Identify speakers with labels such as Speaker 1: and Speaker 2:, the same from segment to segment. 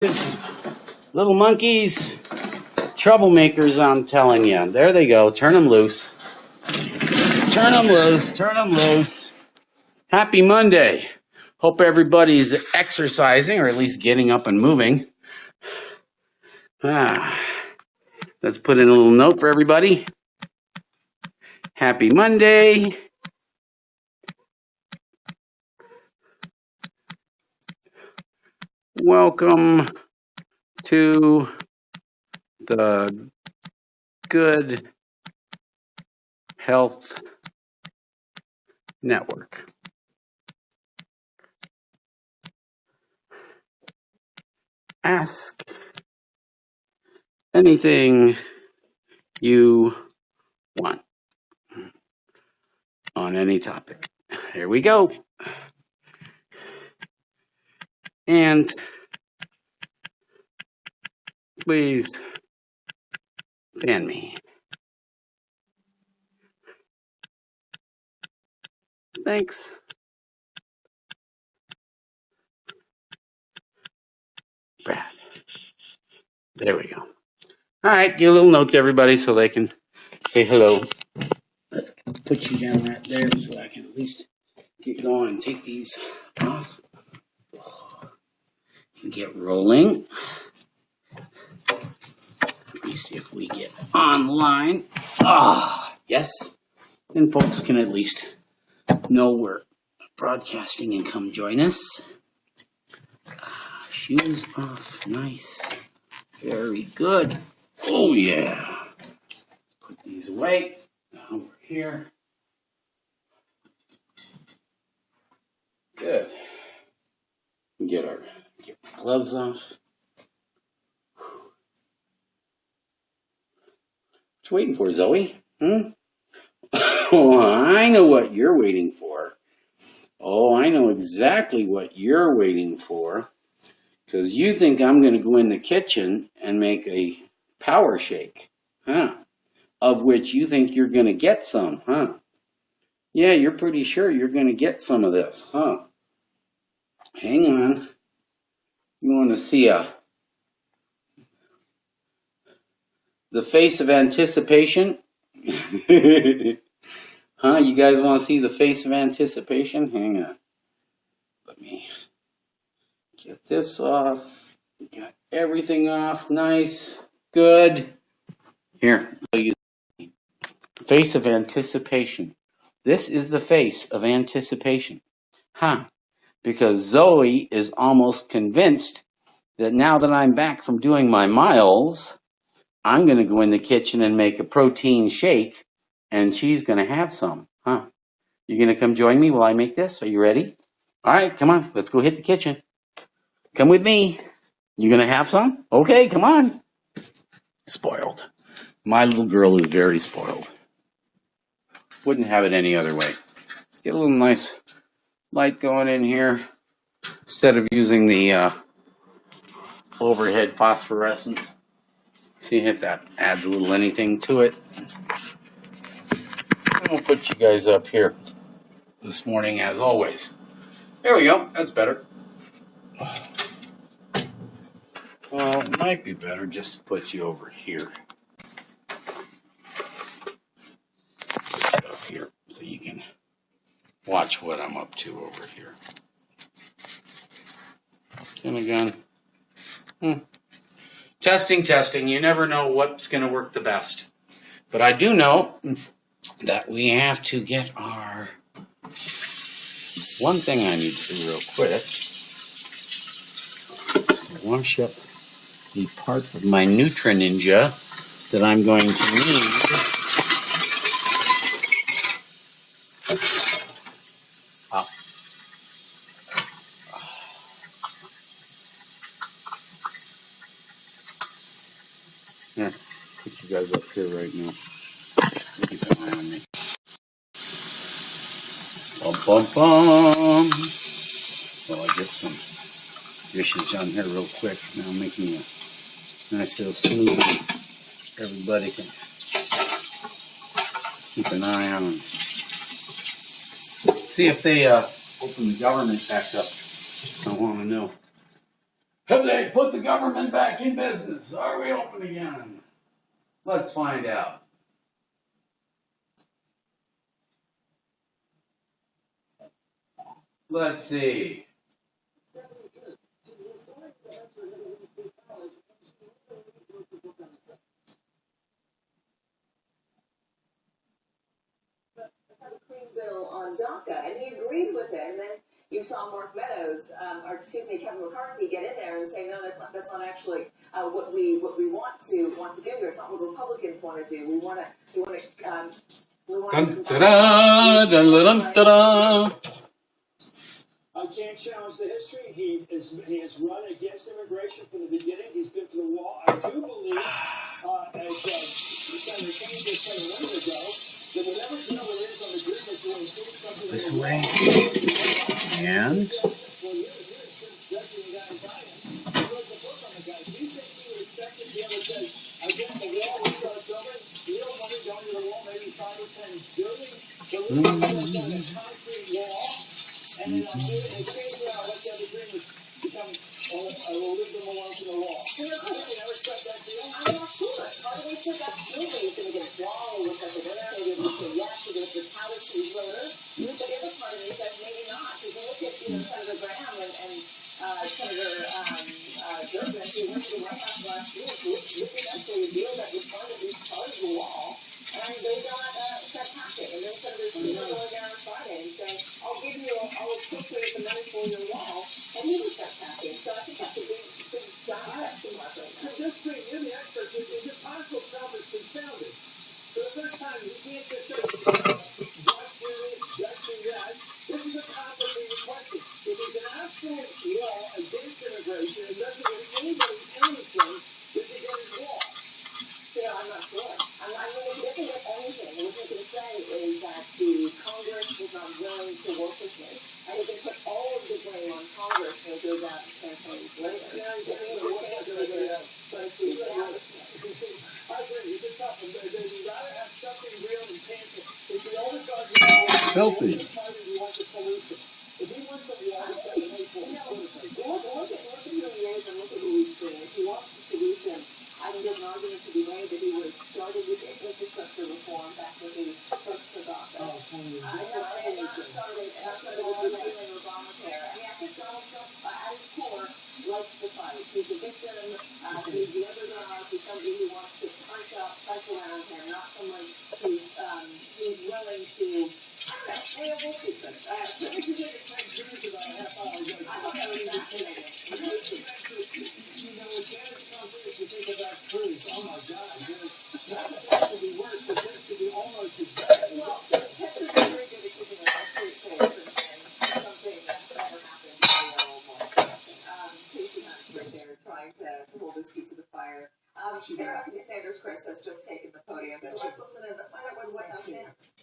Speaker 1: Little monkeys, troublemakers, I'm telling you. There they go. Turn them loose. Turn them loose. Turn them loose. Happy Monday. Hope everybody's exercising or at least getting up and moving. Let's put in a little note for everybody. Happy Monday. Welcome to the Good Health Network. Ask anything you want on any topic. Here we go. And please fan me. Thanks. Brad. There we go. All right, give a little note to everybody so they can say hello. Let's put you down right there so I can at least get going and take these off and get rolling. At least if we get online. Yes. Then folks can at least know we're broadcasting and come join us. Shoes off. Nice. Very good. Oh, yeah. Put these away. Over here. Good. Get our gloves off. What you waiting for, Zoe? Oh, I know what you're waiting for. Oh, I know exactly what you're waiting for. Because you think I'm going to go in the kitchen and make a power shake, huh? Of which you think you're going to get some, huh? Yeah, you're pretty sure you're going to get some of this, huh? Hang on. You want to see the face of anticipation? Huh? You guys want to see the face of anticipation? Hang on. Let me get this off. Got everything off. Nice. Good. Here. Face of anticipation. This is the face of anticipation. Huh? Because Zoe is almost convinced that now that I'm back from doing my miles, I'm going to go in the kitchen and make a protein shake, and she's going to have some. Huh? You going to come join me while I make this? Are you ready? All right, come on. Let's go hit the kitchen. Come with me. You going to have some? Okay, come on. Spoiled. My little girl is very spoiled. Wouldn't have it any other way. Let's get a little nice light going in here instead of using the overhead phosphorescence. See if that adds a little anything to it. And we'll put you guys up here this morning as always. There we go. That's better. Well, it might be better just to put you over here. Put you up here so you can watch what I'm up to over here. Again. Testing, testing. You never know what's going to work the best. But I do know that we have to get our... One thing I need to do real quick. Wash up the part of my Ninja that I'm going to need. Yeah, put you guys up here right now. Keep an eye on me. Bum, bum, bum. Well, I get some dishes on here real quick. Now I'm making a nice little smoothie. Everybody can keep an eye on them. See if they open the government back up. I want to know. Have they put the government back in business? Are we open again? Let's find out. Let's see.
Speaker 2: Bill on DACA, and he agreed with it. And then you saw Mark Meadows, Kevin McCarthy, get in there and say, no, that's not actually what we want to do here. It's not what Republicans want to do. We want to.
Speaker 3: I can't challenge the history. He has run against immigration from the beginning. He's been to the wall. I do believe, as Senator Kane just said a minute ago, that whatever bill there is on the grid that will include something
Speaker 1: This way. And
Speaker 3: well, you're judging the guy in China. He wrote the book on the guy. Do you think he would expect it to be able to say, I get the wall, we start building, real money going to the wall, maybe 5 or 10 billion, but we can build on a concrete wall, and then I'll do it, and 10 years, let's have agreements become a little bit more to the law. You know, respect that deal.
Speaker 2: I'm not sure. Part of it said absolutely is going to get a wall, or look like a winner, maybe it's going to say yes, or going to retaliate later. But the other part of me says maybe not. Because you look at, Senator Graham and Senator Durbin, who went to the White House last week, with actually a deal that was part of at least part of the wall, and they got fantastic. And then Senator Schumer going down on Friday and saying, I'll appropriate the money for your wall, and he was fantastic. So I think that's a big question mark right now.
Speaker 3: Just bring in the experts. Is it possible Trump is confounded? For the first time, you can't just say, just do this, just do that. This is a complicated question. If it's an absolute law against immigration, it doesn't let anybody anything, does he get his wall?
Speaker 2: I'm not sure. I mean, if he doesn't get anything, what he can say is that the Congress was not willing to work with me, and he can put all of the blame on Congress when he goes out and campaigns later.
Speaker 3: Yeah,
Speaker 2: If he understands that it goes to the establishment.
Speaker 3: I agree. It's tough. You'd rather have something real and tangible. It's the oldest argument.
Speaker 1: Filthy.
Speaker 3: You want the solution. If he wants the wall, he's got to pay for it.
Speaker 2: Look at who he is and look at who he's doing. If he wants the solution, I think there's an argument to be made that he would have started with infrastructure reform back when he first took office. And not started with Obamacare. I mean, I think Donald Trump, at his core, likes the fight. He's a victim. He's the underdog. He's somebody who wants to punch around him, not someone who's willing to. I don't know. Hey, we'll see.
Speaker 3: Let me take a quick cruise about a half hour ago.
Speaker 2: I thought that was fascinating.
Speaker 3: It's Dennis Trump if you think about Cruz. Oh my God, that could be worse, but this could be almost as bad.
Speaker 2: Well, Texas is very good at keeping a straight face and something that never happened in the old one. Casey Hunt's right there trying to hold his feet to the fire. Sarah Sanders Chris has just taken the podium, so let's listen in. Let's find out where the White House stands.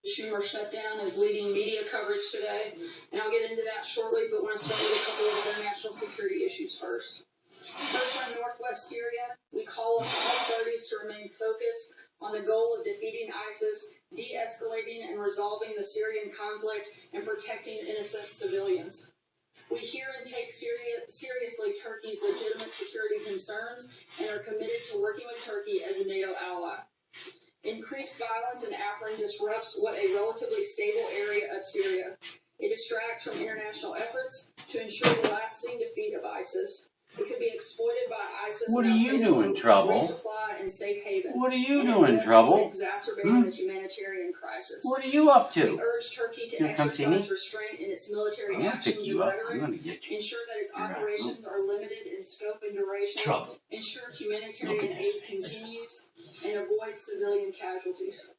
Speaker 4: Schumer shutdown is leading media coverage today, and I'll get into that shortly, but want to start with a couple of other national security issues first. First, on northwest Syria, we call on all parties to remain focused on the goal of defeating ISIS, de-escalating and resolving the Syrian conflict, and protecting innocent civilians. We hear and take seriously Turkey's legitimate security concerns and are committed to working with Turkey as a NATO ally. Increased violence in Afrin disrupts what a relatively stable area of Syria. It distracts from international efforts to ensure the lasting defeat of ISIS. It could be exploited by ISIS.
Speaker 1: What are you doing, Trouble?
Speaker 4: Resupply and safe haven.
Speaker 1: What are you doing, Trouble?
Speaker 4: Exacerbating the humanitarian crisis.
Speaker 1: What are you up to?
Speaker 4: We urge Turkey to exercise restraint in its military actions and rhetoric, ensure that its operations are limited in scope and duration,
Speaker 1: Trouble.
Speaker 4: ensure humanitarian aid continues, and avoid civilian casualties.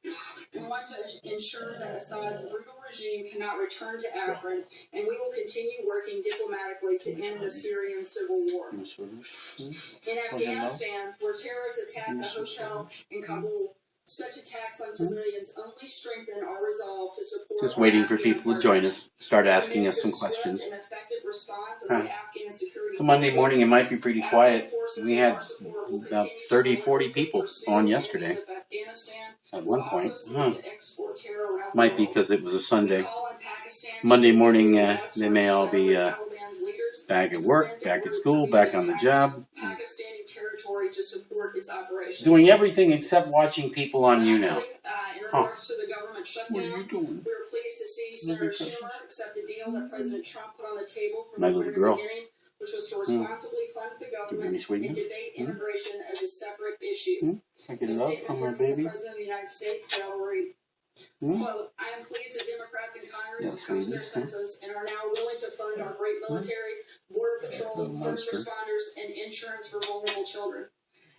Speaker 4: We want to ensure that Assad's brutal regime cannot return to Afrin, and we will continue working diplomatically to end the Syrian civil war. In Afghanistan, where terrorists attacked a hotel in Kabul, such attacks on civilians only strengthen our resolve to support.
Speaker 1: Just waiting for people to join us, start asking us some questions. It's a Monday morning, it might be pretty quiet. We had about 30, 40 people on yesterday at one point. Might be because it was a Sunday. Monday morning, they may all be
Speaker 4: Pakistan's leaders.
Speaker 1: Back at work, back at school, back on the job.
Speaker 4: Pakistani territory to support its operations.
Speaker 1: Doing everything except watching people on YouNow.
Speaker 4: In regards to the government shutdown,
Speaker 1: What are you doing?
Speaker 4: we were pleased to see Senator Schumer accept the deal that President Trump put on the table from
Speaker 1: My
Speaker 4: the
Speaker 1: little
Speaker 4: very
Speaker 1: girl.
Speaker 4: beginning, which was to responsibly fund the government and debate immigration as a separate issue.
Speaker 1: Take it
Speaker 4: A
Speaker 1: up
Speaker 4: statement
Speaker 1: from
Speaker 4: here
Speaker 1: my
Speaker 4: from the
Speaker 1: baby.
Speaker 4: President of the United States that I will read. Quote, I am pleased that Democrats in Congress have come to their senses and are now willing to fund our great military, border patrol, first responders, and insurance for vulnerable children.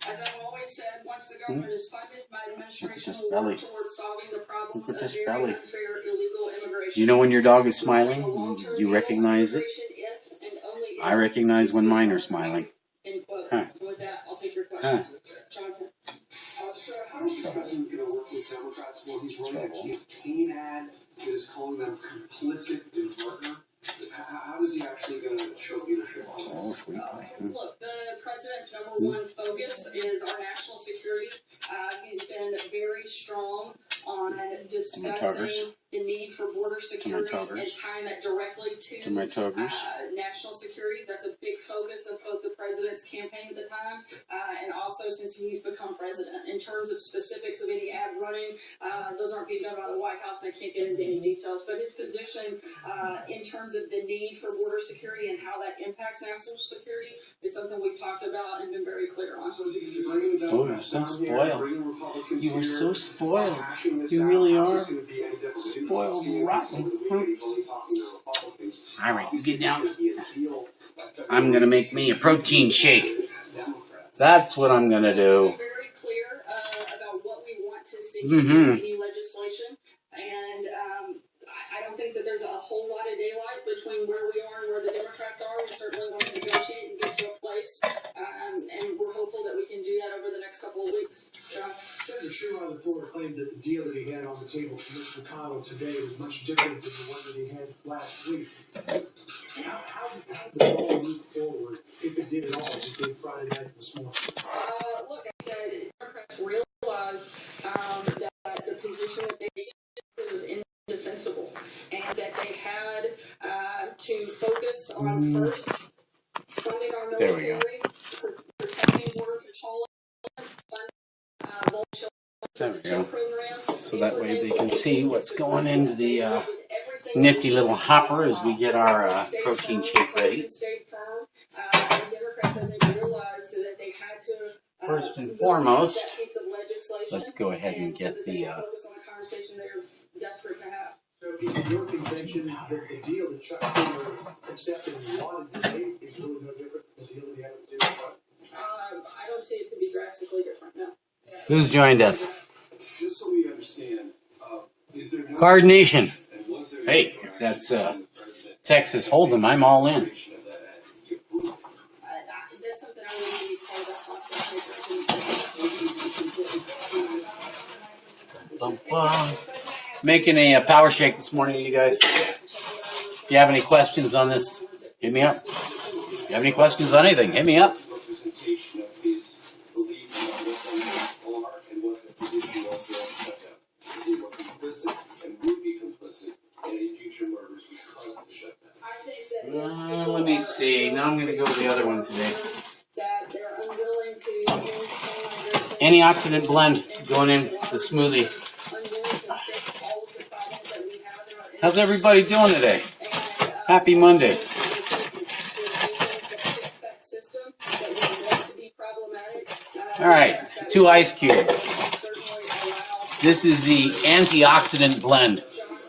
Speaker 4: As I've always said, once the government is funded, my administration will work towards solving the problem of very unfair illegal immigration.
Speaker 1: You know when your dog is smiling? You recognize it? I recognize when mine are smiling.
Speaker 4: End quote. Huh. With that, I'll take your questions. Jonathan.
Speaker 3: So how is the president going to work with Democrats while he's running a campaign ad that is calling them complicit and partner? How is he actually going to show leadership on this?
Speaker 4: Look, the president's number one focus is our national security. He's been very strong on discussing the need for border security and tying that directly to national security. That's a big focus of both the president's campaign at the time and also since he's become president. In terms of specifics of any ad running, those aren't being done by the White House, and I can't get into any details. But his position in terms of the need for border security and how that impacts national security is something we've talked about and been very clear on.
Speaker 1: Oh, you're so spoiled. You are so spoiled. You really are spoiled rotten. All right, you get down. I'm going to make me a protein shake. That's what I'm going to do.
Speaker 4: We're very clear about what we want to see in any legislation. And I don't think that there's a whole lot of daylight between where we are and where the Democrats are. We certainly want to negotiate and get to a place. And we're hopeful that we can do that over the next couple of weeks.
Speaker 3: Senator Schumer on the floor claimed that the deal that he had on the table for Mitch McConnell today was much different than the one that he had last week. How did the ball move forward, if it did at all, between Friday night and this morning?
Speaker 4: Look, the Democrats realized that the position that they took was indefensible and that they had to focus on first funding our military, protecting border patrol,
Speaker 1: there we go. So that way they can see what's going into the nifty little hopper as we get our protein shake ready. First and foremost, let's go ahead and get the
Speaker 3: Your convention that the deal that Chuck Schumer accepted and wanted today is really no different from the deal that he had to do with Trump?
Speaker 4: I don't see it to be drastically different, no.
Speaker 1: Who's joined us?
Speaker 3: Just so we understand, is there no
Speaker 1: Card Nation. Hey, if that's Texas Hold'em, I'm all in.
Speaker 4: That's something I wouldn't be part of that process.
Speaker 1: Making a power shake this morning, you guys. If you have any questions on this, hit me up. If you have any questions on anything, hit me up. Let me see. Now I'm going to go to the other one today. Antioxidant blend going in the smoothie. How's everybody doing today? Happy Monday. All right, 2 ice cubes. This is the antioxidant blend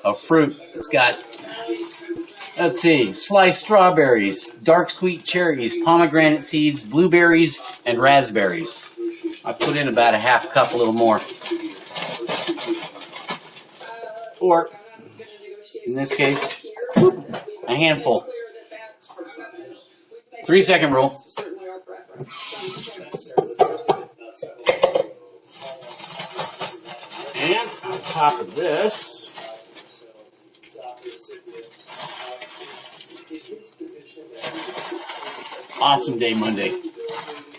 Speaker 1: of fruit. It's got, let's see, sliced strawberries, dark sweet cherries, pomegranate seeds, blueberries, and raspberries. I put in about a half cup, a little more. Or, in this case, a handful. 3-second rule. And on top of this, awesome day Monday.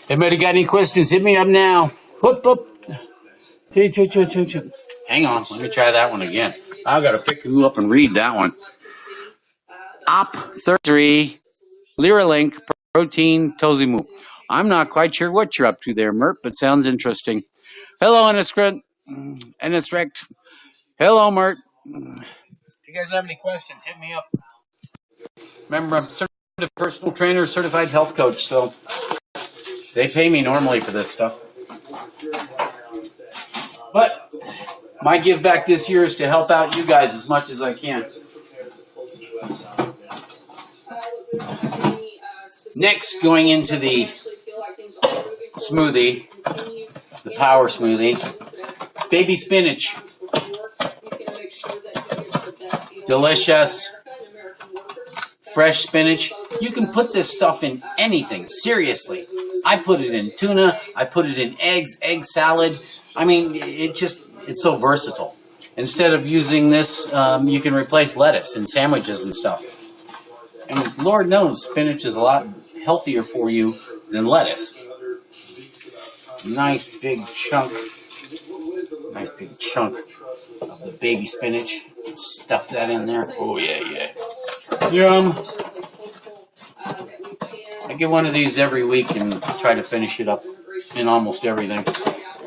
Speaker 1: Everybody got any questions? Hit me up now. Whoop, whoop. Hang on, let me try that one again. I've got to pick you up and read that one. Op 33 Liralink Protein Tozimu. I'm not quite sure what you're up to there, Mert, but sounds interesting. Hello, Enesrect. Hello, Mert. If you guys have any questions, hit me up. Remember, I'm certified personal trainer, certified health coach, so they pay me normally for this stuff. But my give back this year is to help out you guys as much as I can. Next, going into the smoothie, the power smoothie, baby spinach. Delicious, fresh spinach. You can put this stuff in anything, seriously. I put it in tuna, I put it in eggs, egg salad. I mean, it's so versatile. Instead of using this, you can replace lettuce in sandwiches and stuff. And Lord knows, spinach is a lot healthier for you than lettuce. Nice big chunk of the baby spinach. Stuff that in there. Oh yeah, yeah. Yum. I get one of these every week and try to finish it up in almost everything.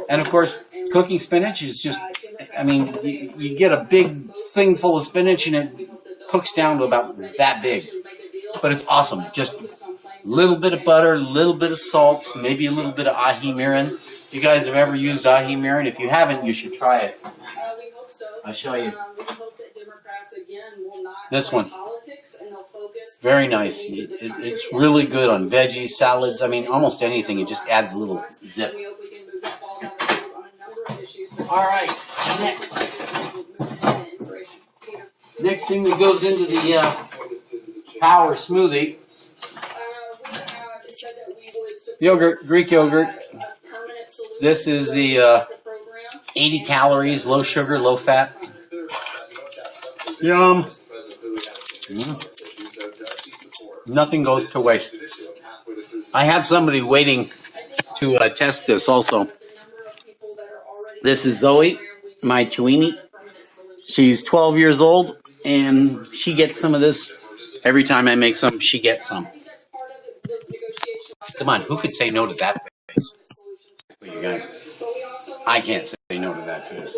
Speaker 1: And of course, cooking spinach is just, I mean, you get a big thing full of spinach and it cooks down to about that big. But it's awesome. Just a little bit of butter, a little bit of salt, maybe a little bit of ahi mirin. If you guys have ever used ahi mirin, if you haven't, you should try it. I'll show you. This one. Very nice. It's really good on veggies, salads. I mean, almost anything. It just adds a little zip. All right. Next thing that goes into the power smoothie. Yogurt, Greek yogurt. This is the 80 calories, low sugar, low fat. Yum. Nothing goes to waste. I have somebody waiting to test this also. This is Zoe, my Chiweenie. She's 12 years old, and she gets some of this. Every time I make some, she gets some. Come on, who could say no to that face? You guys, I can't say no to that face.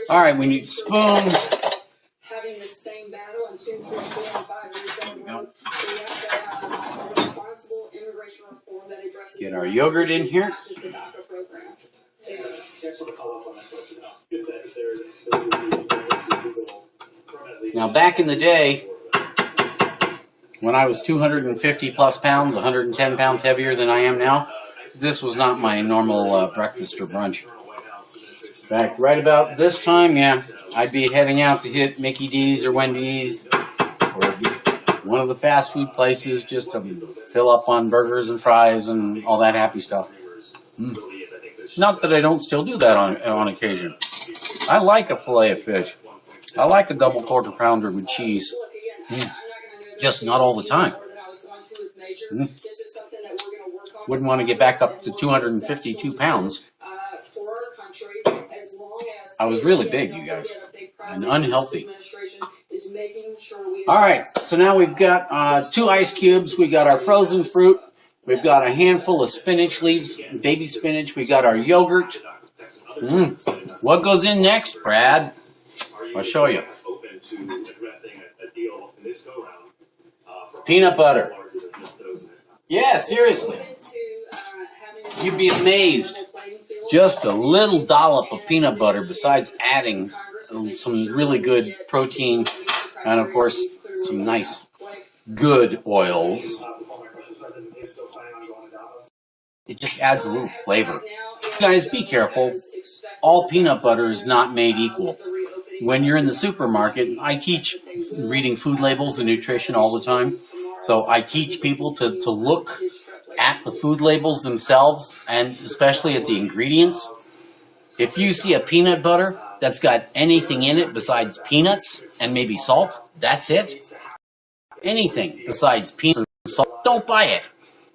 Speaker 1: All right, we need a spoon. Having the same battle in 2, 3, 4, and 5 years down the road. So we have to have responsible immigration reform that addresses. Get our yogurt in here. Now, back in the day, when I was 250 plus pounds, 110 pounds heavier than I am now, this was not my normal breakfast or brunch. In fact, right about this time, yeah, I'd be heading out to hit Mickey D's or Wendy's or one of the fast food places just to fill up on burgers and fries and all that happy stuff. Not that I don't still do that on occasion. I like a fillet of fish. I like a double quarter pounder with cheese. Just not all the time. Wouldn't want to get back up to 252 pounds. I was really big, you guys, and unhealthy. All right, so now we've got 2 ice cubes. We've got our frozen fruit. We've got a handful of spinach leaves, baby spinach. We've got our yogurt. What goes in next, Brad? I'll show you. Peanut butter. Yeah, seriously. You'd be amazed. Just a little dollop of peanut butter besides adding some really good protein and, of course, some nice, good oils. It just adds a little flavor. Guys, be careful. All peanut butter is not made equal. When you're in the supermarket, I teach reading food labels and nutrition all the time. So I teach people to look at the food labels themselves and especially at the ingredients. If you see a peanut butter that's got anything in it besides peanuts and maybe salt, that's it. Anything besides peanuts and salt, don't buy it.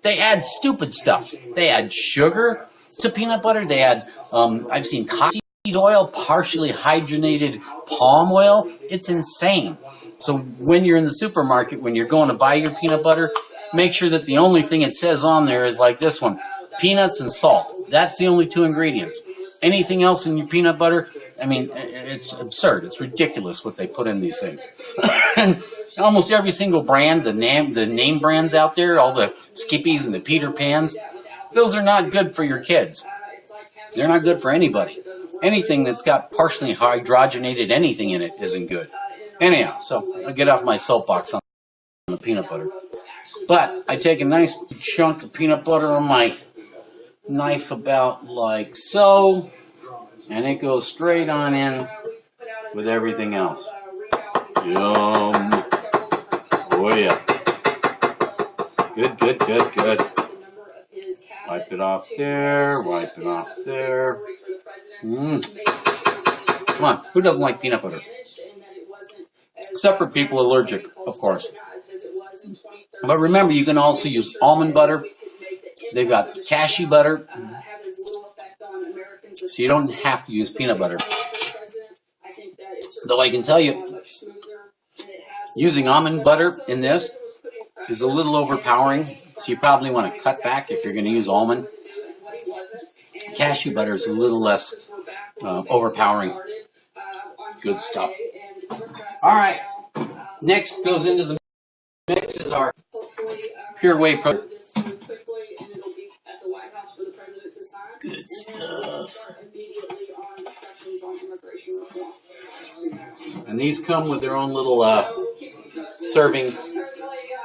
Speaker 1: They add stupid stuff. They add sugar to peanut butter. They add, I've seen cottonseed oil, partially hydrogenated palm oil. It's insane. So when you're in the supermarket, when you're going to buy your peanut butter, make sure that the only thing it says on there is like this one, peanuts and salt. That's the only two ingredients. Anything else in your peanut butter, I mean, it's absurd. It's ridiculous what they put in these things. And almost every single brand, the name brands out there, all the Skippies and the Peter Pans, those are not good for your kids. They're not good for anybody. Anything that's got partially hydrogenated anything in it isn't good. Anyhow, so I'll get off my soapbox on the peanut butter. But I take a nice chunk of peanut butter on my knife about like so, and it goes straight on in with everything else. Yum. Oh yeah. Good, good, good, good. Wipe it off there, wipe it off there. Come on, who doesn't like peanut butter? Except for people allergic, of course. But remember, you can also use almond butter. They've got cashew butter. So you don't have to use peanut butter. Though I can tell you, using almond butter in this is a little overpowering. So you probably want to cut back if you're going to use almond. Cashew butter is a little less overpowering. Good stuff. All right. Next goes into the mix is our pure whey protein. Good stuff. And these come with their own little serving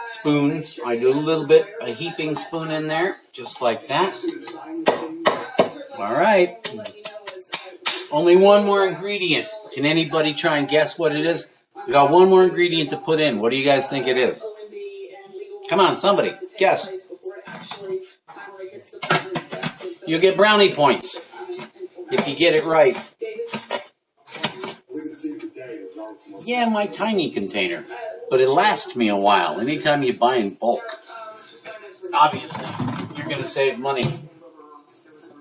Speaker 1: spoons. I do a heaping spoon in there, just like that. All right. Only one more ingredient. Can anybody try and guess what it is? We got one more ingredient to put in. What do you guys think it is? Come on, somebody, guess. You get brownie points if you get it right. Yeah, my tiny container, but it lasts me a while. Anytime you buy in bulk, obviously, you're going to save money.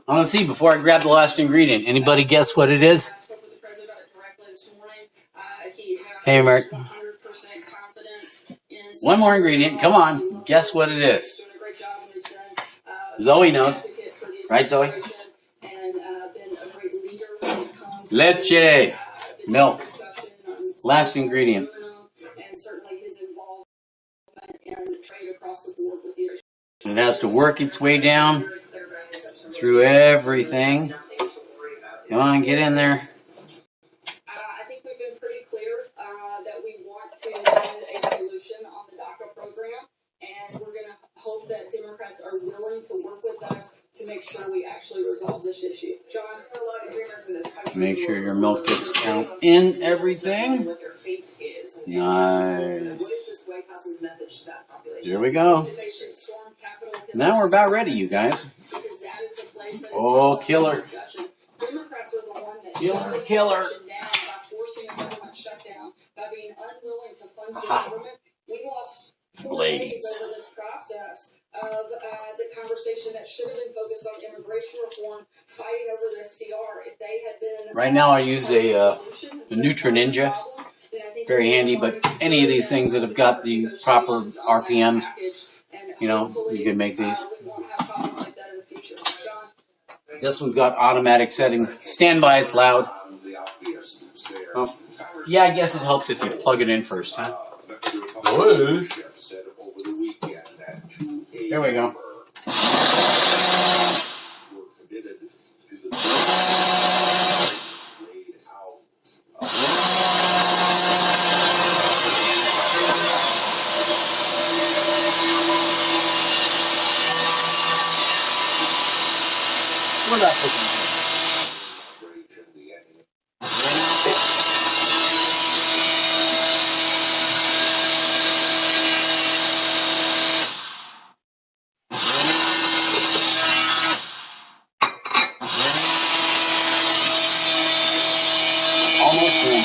Speaker 1: I want to see before I grab the last ingredient. Anybody guess what it is? Hey, Mert. One more ingredient. Come on. Guess what it is. Zoe knows. Right, Zoe? Leche. Milk. Last ingredient. It has to work its way down through everything. Come on, get in there.
Speaker 4: I think we've been pretty clear that we want to find a solution on the DACA program, and we're going to hope that Democrats are willing to work with us to make sure we actually resolve this issue. John, there are a lot of dreamers in this country.
Speaker 1: Make sure your milk gets down in everything. Nice. Here we go. Now we're about ready, you guys. Oh, killer. Killer. Blades. The conversation that should have been focused on immigration reform, fighting over this CR. If they had been right now, I use the Nutra Ninja. Very handy, but any of these things that have got the proper RPMs, you know, you can make these. This one's got automatic setting. Stand by, it's loud. Oh, yeah, I guess it helps if you plug it in first, huh? Here we go. We're not pushing it. Almost in.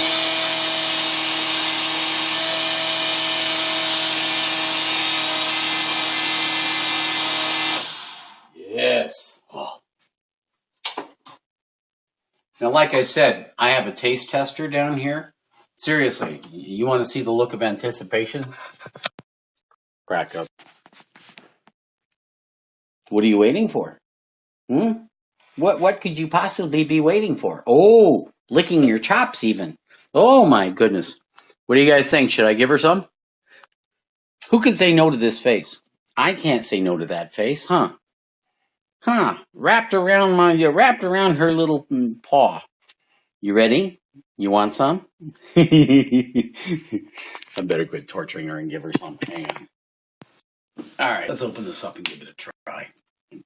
Speaker 1: Yes. Oh. Now, like I said, I have a taste tester down here. Seriously, you want to see the look of anticipation? Crack up. What are you waiting for? Hmm? What could you possibly be waiting for? Oh, licking your chops even. Oh my goodness. What do you guys think? Should I give her some? Who can say no to this face? I can't say no to that face, huh? Huh? Wrapped around her little paw. You ready? You want some? I better quit torturing her and give her some. Hang on. All right, let's open this up and give it a try. Of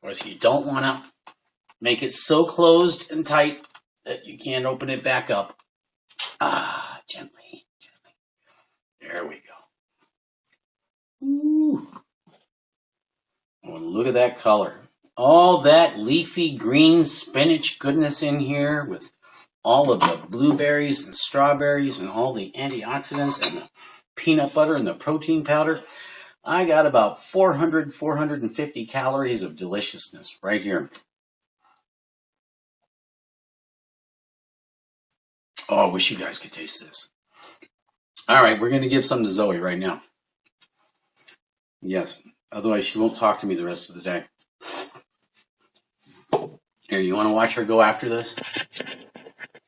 Speaker 1: course, you don't want to make it so closed and tight that you can't open it back up. Ah, gently. There we go. Ooh. Oh, look at that color. All that leafy green spinach goodness in here with all of the blueberries and strawberries and all the antioxidants and the peanut butter and the protein powder. I got about 450 calories of deliciousness right here. Oh, I wish you guys could taste this. All right, we're going to give some to Zoe right now. Yes, otherwise she won't talk to me the rest of the day. Here, you want to watch her go after this?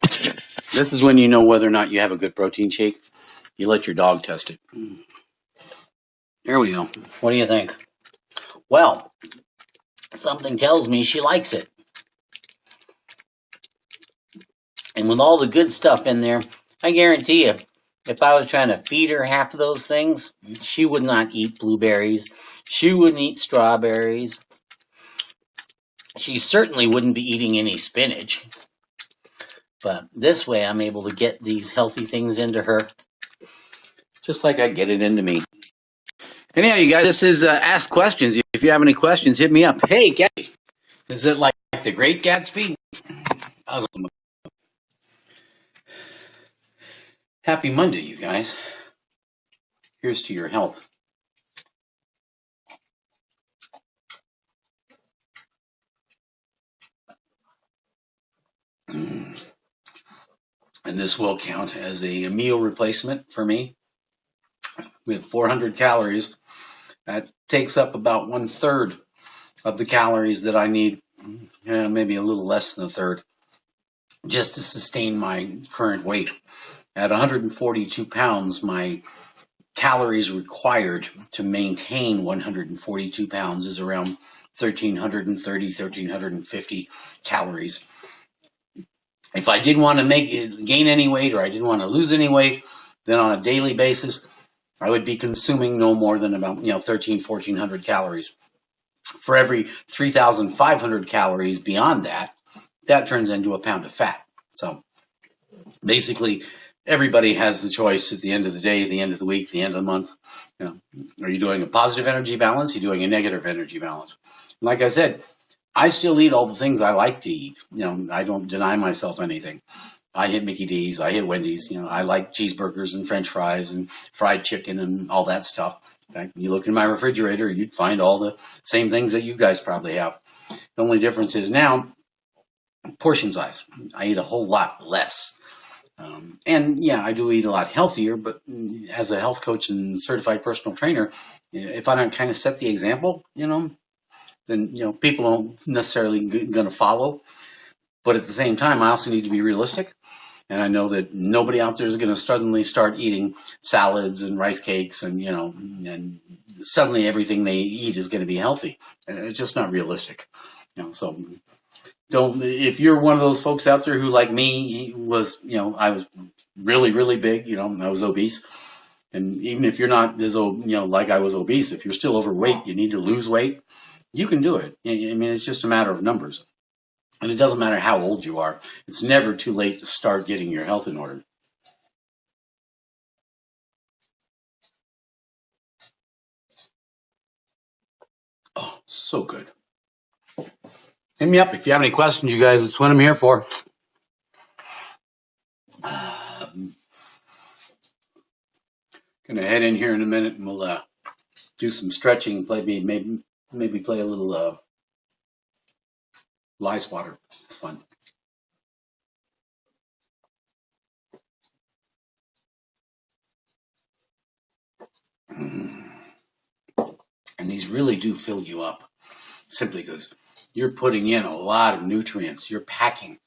Speaker 1: This is when you know whether or not you have a good protein shake. You let your dog test it. There we go. What do you think? Well, something tells me she likes it. And with all the good stuff in there, I guarantee you, if I was trying to feed her half of those things, she would not eat blueberries. She wouldn't eat strawberries. She certainly wouldn't be eating any spinach. But this way, I'm able to get these healthy things into her, just like I get it into me. Anyhow, you guys, this is Ask Questions. If you have any questions, hit me up. Hey, Gatsby, is it like the Great Gatsby? Awesome. Happy Monday, you guys. Here's to your health. And this will count as a meal replacement for me with 400 calories. That takes up about 1/3 of the calories that I need, maybe a little less than a third, just to sustain my current weight. At 142 pounds, my calories required to maintain 142 pounds is around 1,330, 1,350 calories. If I did want to gain any weight or I didn't want to lose any weight, then on a daily basis, I would be consuming no more than about 1,400 calories. For every 3,500 calories beyond that, that turns into a pound of fat. So basically, everybody has the choice at the end of the day, the end of the week, the end of the month. Are you doing a positive energy balance? Are you doing a negative energy balance? Like I said, I still eat all the things I like to eat. I don't deny myself anything. I hit Mickey D's, I hit Wendy's. I like cheeseburgers and French fries and fried chicken and all that stuff. In fact, you look in my refrigerator, you'd find all the same things that you guys probably have. The only difference is now portion size. I eat a whole lot less. And yeah, I do eat a lot healthier, but as a health coach and certified personal trainer, if I don't kind of set the example, then people don't necessarily going to follow. But at the same time, I also need to be realistic. And I know that nobody out there is going to suddenly start eating salads and rice cakes and suddenly everything they eat is going to be healthy. It's just not realistic. So don't, if you're one of those folks out there who, like me, I was really, really big, I was obese. And even if you're not as, like I was obese, if you're still overweight, you need to lose weight, you can do it. I mean, it's just a matter of numbers. And it doesn't matter how old you are. It's never too late to start getting your health in order. Oh, so good. Hit me up if you have any questions, you guys. That's what I'm here for. Gonna head in here in a minute and we'll do some stretching. Maybe play a little lie spotter. It's fun. And these really do fill you up simply because you're putting in a lot of nutrients. You're packing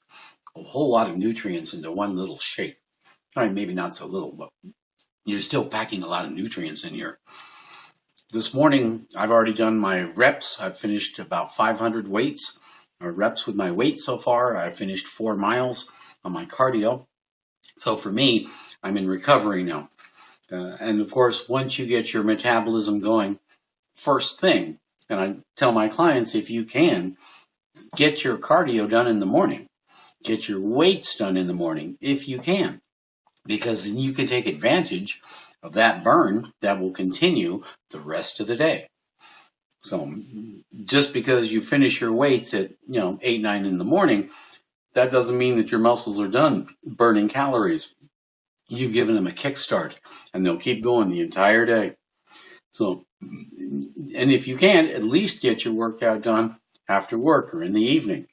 Speaker 1: a whole lot of nutrients into one little shake. All right, maybe not so little, but you're still packing a lot of nutrients in here. This morning, I've already done my reps. I've finished about 500 weights or reps with my weight so far. I finished 4 miles on my cardio. So for me, I'm in recovery now. And of course, once you get your metabolism going, first thing, and I tell my clients, if you can, get your cardio done in the morning. Get your weights done in the morning if you can, because then you can take advantage of that burn that will continue the rest of the day. So just because you finish your weights at 8, 9 in the morning, that doesn't mean that your muscles are done burning calories. You've given them a kickstart, and they'll keep going the entire day. So, and if you can, at least get your workout done after work or in the evening.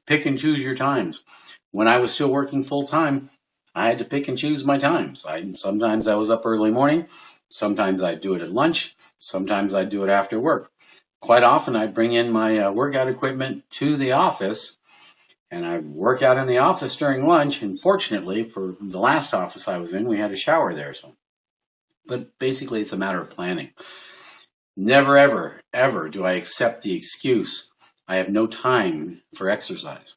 Speaker 1: Pick and choose your times. When I was still working full time, I had to pick and choose my times. Sometimes I was up early morning. Sometimes I'd do it at lunch. Sometimes I'd do it after work. Quite often I'd bring in my workout equipment to the office, and I'd work out in the office during lunch. And fortunately, for the last office I was in, we had a shower there. But basically, it's a matter of planning. Never, ever, ever do I accept the excuse, I have no time for exercise.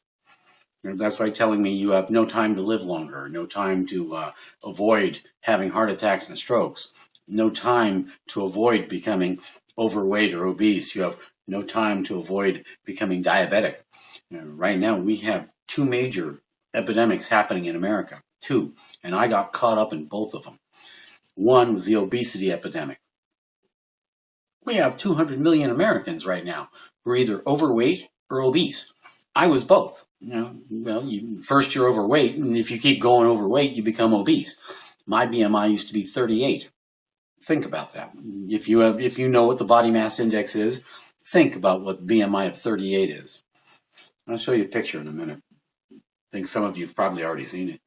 Speaker 1: That's like telling me you have no time to live longer, no time to avoid having heart attacks and strokes, no time to avoid becoming overweight or obese. You have no time to avoid becoming diabetic. Right now, we have 2 major epidemics happening in America. 2. And I got caught up in both of them. One was the obesity epidemic. We have 200 million Americans right now who are either overweight or obese. I was both. First you're overweight, and if you keep going overweight, you become obese. My BMI used to be 38. Think about that. If you know what the body mass index is, think about what BMI of 38 is. I'll show you a picture in a minute. I think some of you have probably already seen it.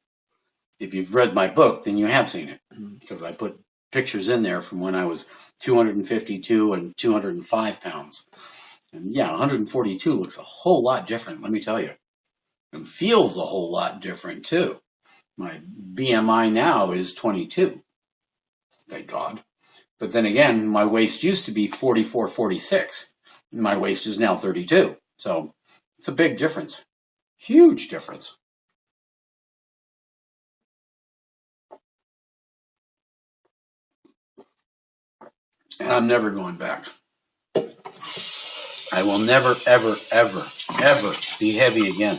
Speaker 1: If you've read my book, then you have seen it, because I put pictures in there from when I was 252 and 205 pounds. And yeah, 142 looks a whole lot different, let me tell you. And feels a whole lot different, too. My BMI now is 22. Thank God. But then again, my waist used to be 44, 46. My waist is now 32. So it's a big difference. Huge difference. And I'm never going back. I will never, ever, ever, ever be heavy again.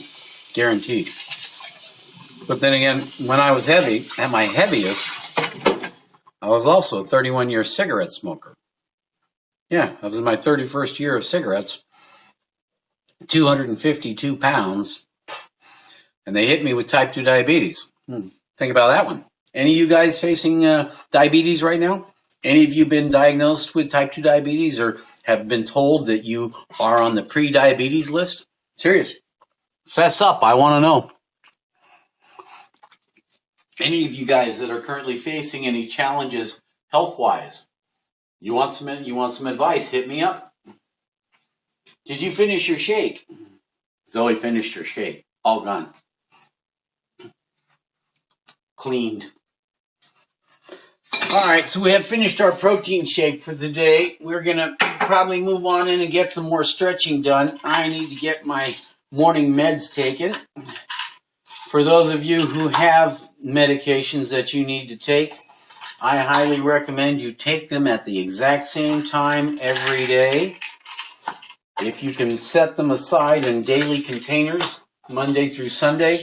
Speaker 1: Guaranteed. But then again, when I was heavy, at my heaviest, I was also a 31-year cigarette smoker. Yeah, that was my 31st year of cigarettes. 252 pounds, and they hit me with type 2 diabetes. Think about that one. Any of you guys facing diabetes right now? Any of you been diagnosed with type 2 diabetes or have been told that you are on the pre-diabetes list? Serious. Fess up. I want to know. Any of you guys that are currently facing any challenges health-wise, you want some advice, hit me up. Did you finish your shake? Zoe finished her shake. All gone. Cleaned. All right, so we have finished our protein shake for the day. We're going to probably move on in and get some more stretching done. I need to get my morning meds taken. For those of you who have medications that you need to take, I highly recommend you take them at the exact same time every day. If you can set them aside in daily containers, Monday through Sunday,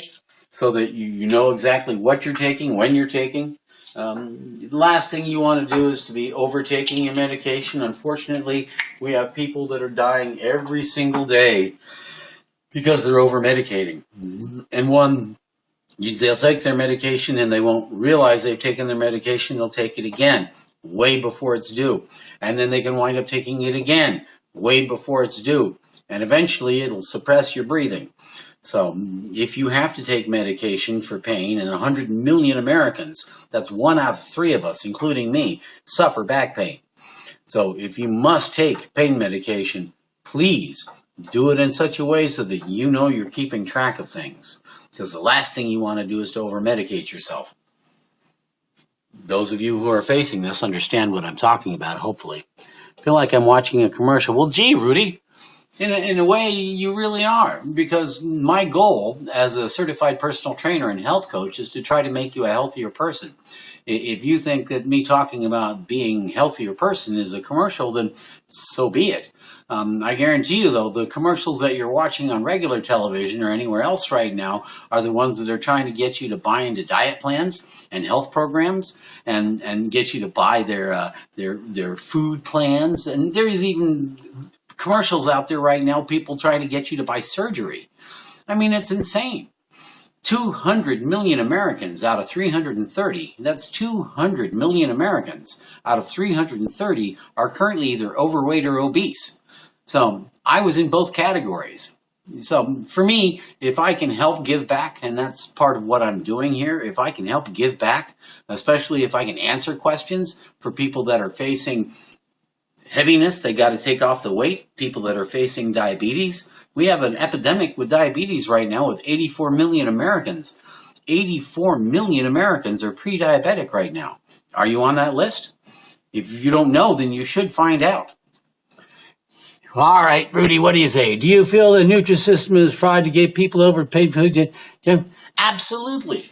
Speaker 1: so that you know exactly what you're taking, when you're taking. The last thing you want to do is to be overtaking your medication. Unfortunately, we have people that are dying every single day because they're over-medicating. And they'll take their medication and they won't realize they've taken their medication. They'll take it again way before it's due. And then they can wind up taking it again way before it's due. and eventually it'll suppress your breathing. So if you have to take medication for pain, and 100 million Americans, that's 1 out of 3 of us, including me, suffer back pain. So if you must take pain medication, please do it in such a way so that you know you're keeping track of things. Because the last thing you want to do is to over-medicate yourself. Those of you who are facing this understand what I'm talking about, hopefully. I feel like I'm watching a commercial. Well, gee, Rudy, in a way, you really are, because my goal as a certified personal trainer and health coach is to try to make you a healthier person. If you think that me talking about being a healthier person is a commercial, then so be it. I guarantee you, though, the commercials that you're watching on regular television or anywhere else right now are the ones that are trying to get you to buy into diet plans and health programs and get you to buy their food plans. And there's even commercials out there right now, people trying to get you to buy surgery. I mean, it's insane. 200 million Americans out of 330, that's 200 million Americans out of 330 are currently either overweight or obese. So I was in both categories. So for me, if I can help give back, and that's part of what I'm doing here, if I can help give back, especially if I can answer questions for people that are facing heaviness, they got to take off the weight, people that are facing diabetes. We have an epidemic with diabetes right now with 84 million Americans. 84 million Americans are pre-diabetic right now. Are you on that list? If you don't know, then you should find out. All right, Rudy, what do you say? Do you feel the Nutrisystem is fried to get people overpaid food? Absolutely.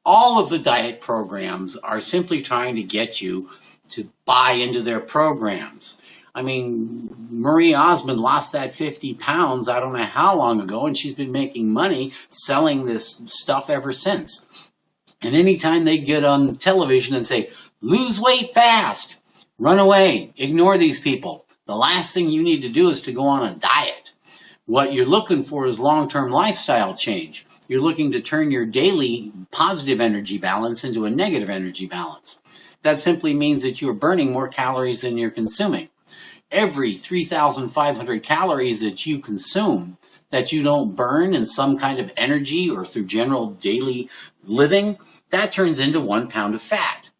Speaker 1: All of the diet programs are simply trying to get you to buy into their programs. I mean, Marie Osmond lost that 50 pounds I don't know how long ago, and she's been making money selling this stuff ever since. And anytime they get on television and say, lose weight fast, run away, ignore these people. The last thing you need to do is to go on a diet. What you're looking for is long-term lifestyle change. You're looking to turn your daily positive energy balance into a negative energy balance. That simply means that you're burning more calories than you're consuming. Every 3,500 calories that you consume that you don't burn in some kind of energy or through general daily living, that turns into 1 pound of fat.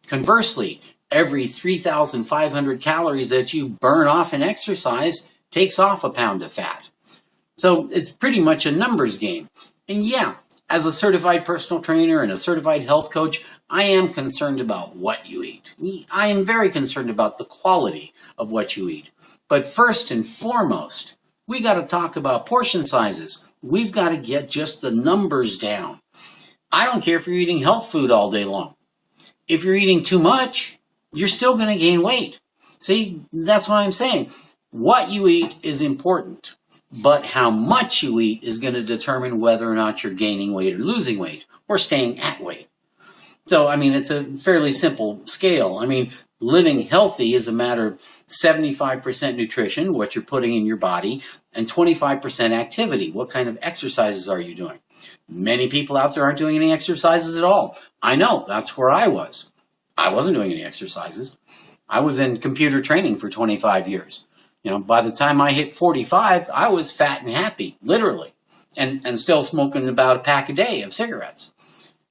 Speaker 1: Conversely, every 3,500 calories that you burn off in exercise takes off a pound of fat. So it's pretty much a numbers game. And yeah, as a certified personal trainer and a certified health coach, I am concerned about what you eat. I am very concerned about the quality of what you eat. But first and foremost, we got to talk about portion sizes. We've got to get just the numbers down. I don't care if you're eating health food all day long. If you're eating too much, you're still going to gain weight. See, that's what I'm saying. What you eat is important, but how much you eat is going to determine whether or not you're gaining weight or losing weight or staying at weight. So, I mean, it's a fairly simple scale. I mean, living healthy is a matter of 75% nutrition, what you're putting in your body, and 25% activity. What kind of exercises are you doing? Many people out there aren't doing any exercises at all. I know, that's where I was. I wasn't doing any exercises. I was in computer training for 25 years. You know, by the time I hit 45, I was fat and happy, literally, and still smoking about a pack a day of cigarettes.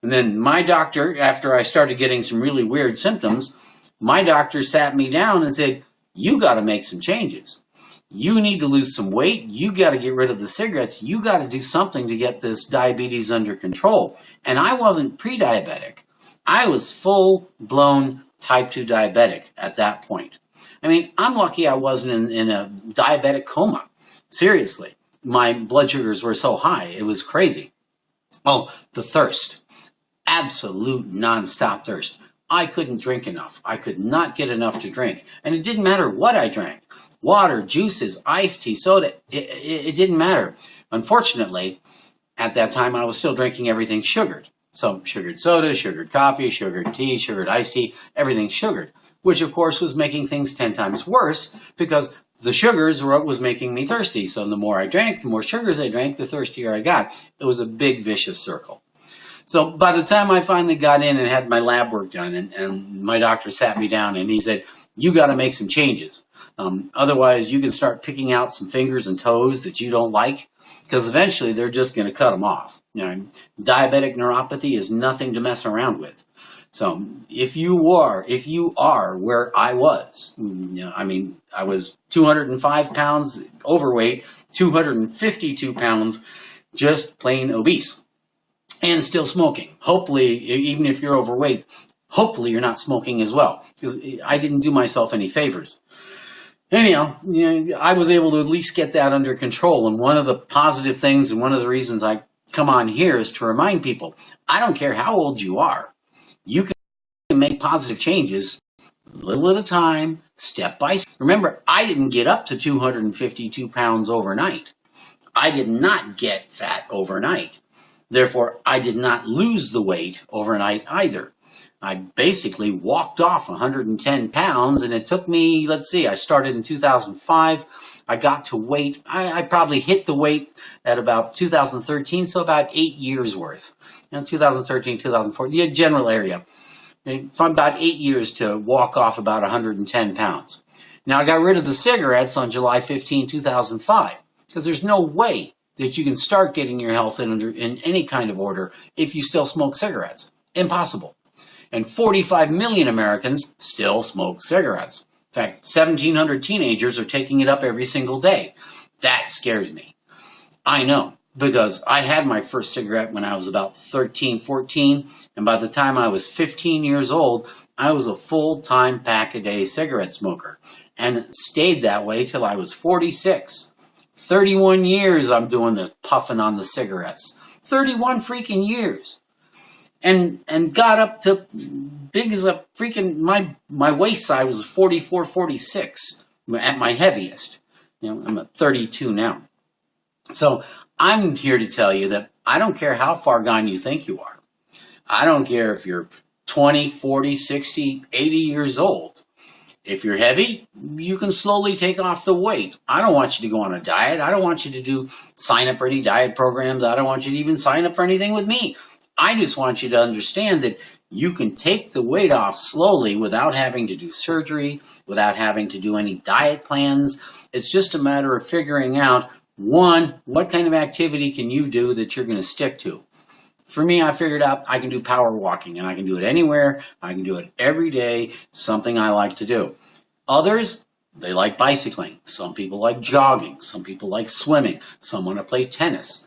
Speaker 1: And then my doctor, after I started getting some really weird symptoms, my doctor sat me down and said, you got to make some changes. You need to lose some weight. You got to get rid of the cigarettes. You got to do something to get this diabetes under control. And I wasn't pre-diabetic. I was full-blown type 2 diabetic at that point. I mean, I'm lucky I wasn't in a diabetic coma. Seriously. My blood sugars were so high. It was crazy. Oh, the thirst. Absolute nonstop thirst. I couldn't drink enough. I could not get enough to drink. And it didn't matter what I drank. Water, juices, iced tea, soda. It didn't matter. Unfortunately, at that time, I was still drinking everything sugared. So sugared soda, sugared coffee, sugared tea, sugared iced tea, everything sugared, which of course was making things 10 times worse because the sugars were what was making me thirsty. So the more I drank, the more sugars I drank, the thirstier I got. It was a big vicious circle. So by the time I finally got in and had my lab work done and my doctor sat me down and he said, you got to make some changes. Otherwise, you can start picking out some fingers and toes that you don't like, because eventually they're just going to cut them off. Diabetic neuropathy is nothing to mess around with. So if you are where I was, I was 205 pounds overweight, 252 pounds just plain obese, and still smoking. Hopefully, even if you're overweight, hopefully you're not smoking as well, because I didn't do myself any favors. Anyhow, I was able to at least get that under control. And one of the positive things, and one of the reasons I come on here, is to remind people, I don't care how old you are, you can make positive changes little at a time, step by step. Remember, I didn't get up to 252 pounds overnight. I did not get fat overnight. Therefore, I did not lose the weight overnight either. I basically walked off 110 pounds, and it took me, let's see, I started in 2005. I got to weight, I probably hit the weight at about 2013, so about 8 years worth. 2013, 2014, general area. From about 8 years to walk off about 110 pounds. Now, I got rid of the cigarettes on July 15, 2005, because there's no way that you can start getting your health in any kind of order if you still smoke cigarettes. Impossible. And 45 million Americans still smoke cigarettes. In fact, 1,700 teenagers are taking it up every single day. That scares me. I know, because I had my first cigarette when I was about 13, 14, and by the time I was 15 years old, I was a full-time pack-a-day cigarette smoker, and stayed that way till I was 46. 31 years I'm doing this puffing on the cigarettes. 31 freaking years. And got up to big as a freaking, my waist size was 44, 46 at my heaviest. I'm at 32 now. So I'm here to tell you that I don't care how far gone you think you are. I don't care if you're 20, 40, 60, 80 years old. If you're heavy, you can slowly take off the weight. I don't want you to go on a diet. I don't want you to sign up for any diet programs. I don't want you to even sign up for anything with me. I just want you to understand that you can take the weight off slowly without having to do surgery, without having to do any diet plans. It's just a matter of figuring out, one, what kind of activity can you do that you're going to stick to? For me, I figured out I can do power walking, and I can do it anywhere. I can do it every day, something I like to do. Others, they like bicycling. Some people like jogging. Some people like swimming. Some want to play tennis.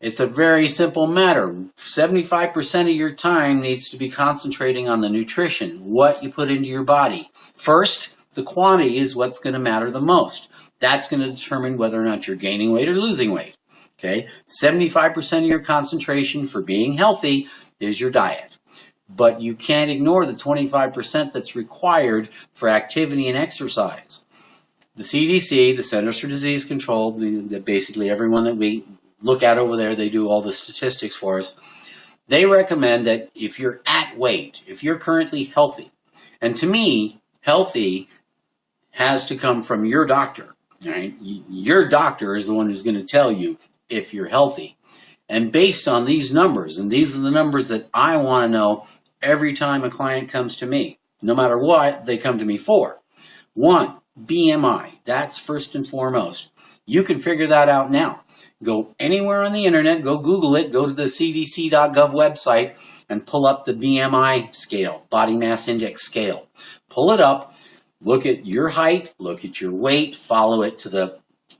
Speaker 1: It's a very simple matter. 75% of your time needs to be concentrating on the nutrition, what you put into your body. First, the quantity is what's going to matter the most. That's going to determine whether or not you're gaining weight or losing weight. Okay, 75% of your concentration for being healthy is your diet. But you can't ignore the 25% that's required for activity and exercise. The CDC, the Centers for Disease Control, basically everyone that we look at over there, they do all the statistics for us. They recommend that if you're at weight, if you're currently healthy, and to me, healthy has to come from your doctor. Right? Your doctor is the one who's going to tell you if you're healthy. And based on these numbers, and these are the numbers that I want to know every time a client comes to me, no matter what they come to me for. 1, BMI. That's first and foremost. You can figure that out now. Go anywhere on the internet, go Google it, go to the cdc.gov website, and pull up the BMI scale, body mass index scale. Pull it up, look at your height, look at your weight, follow it to the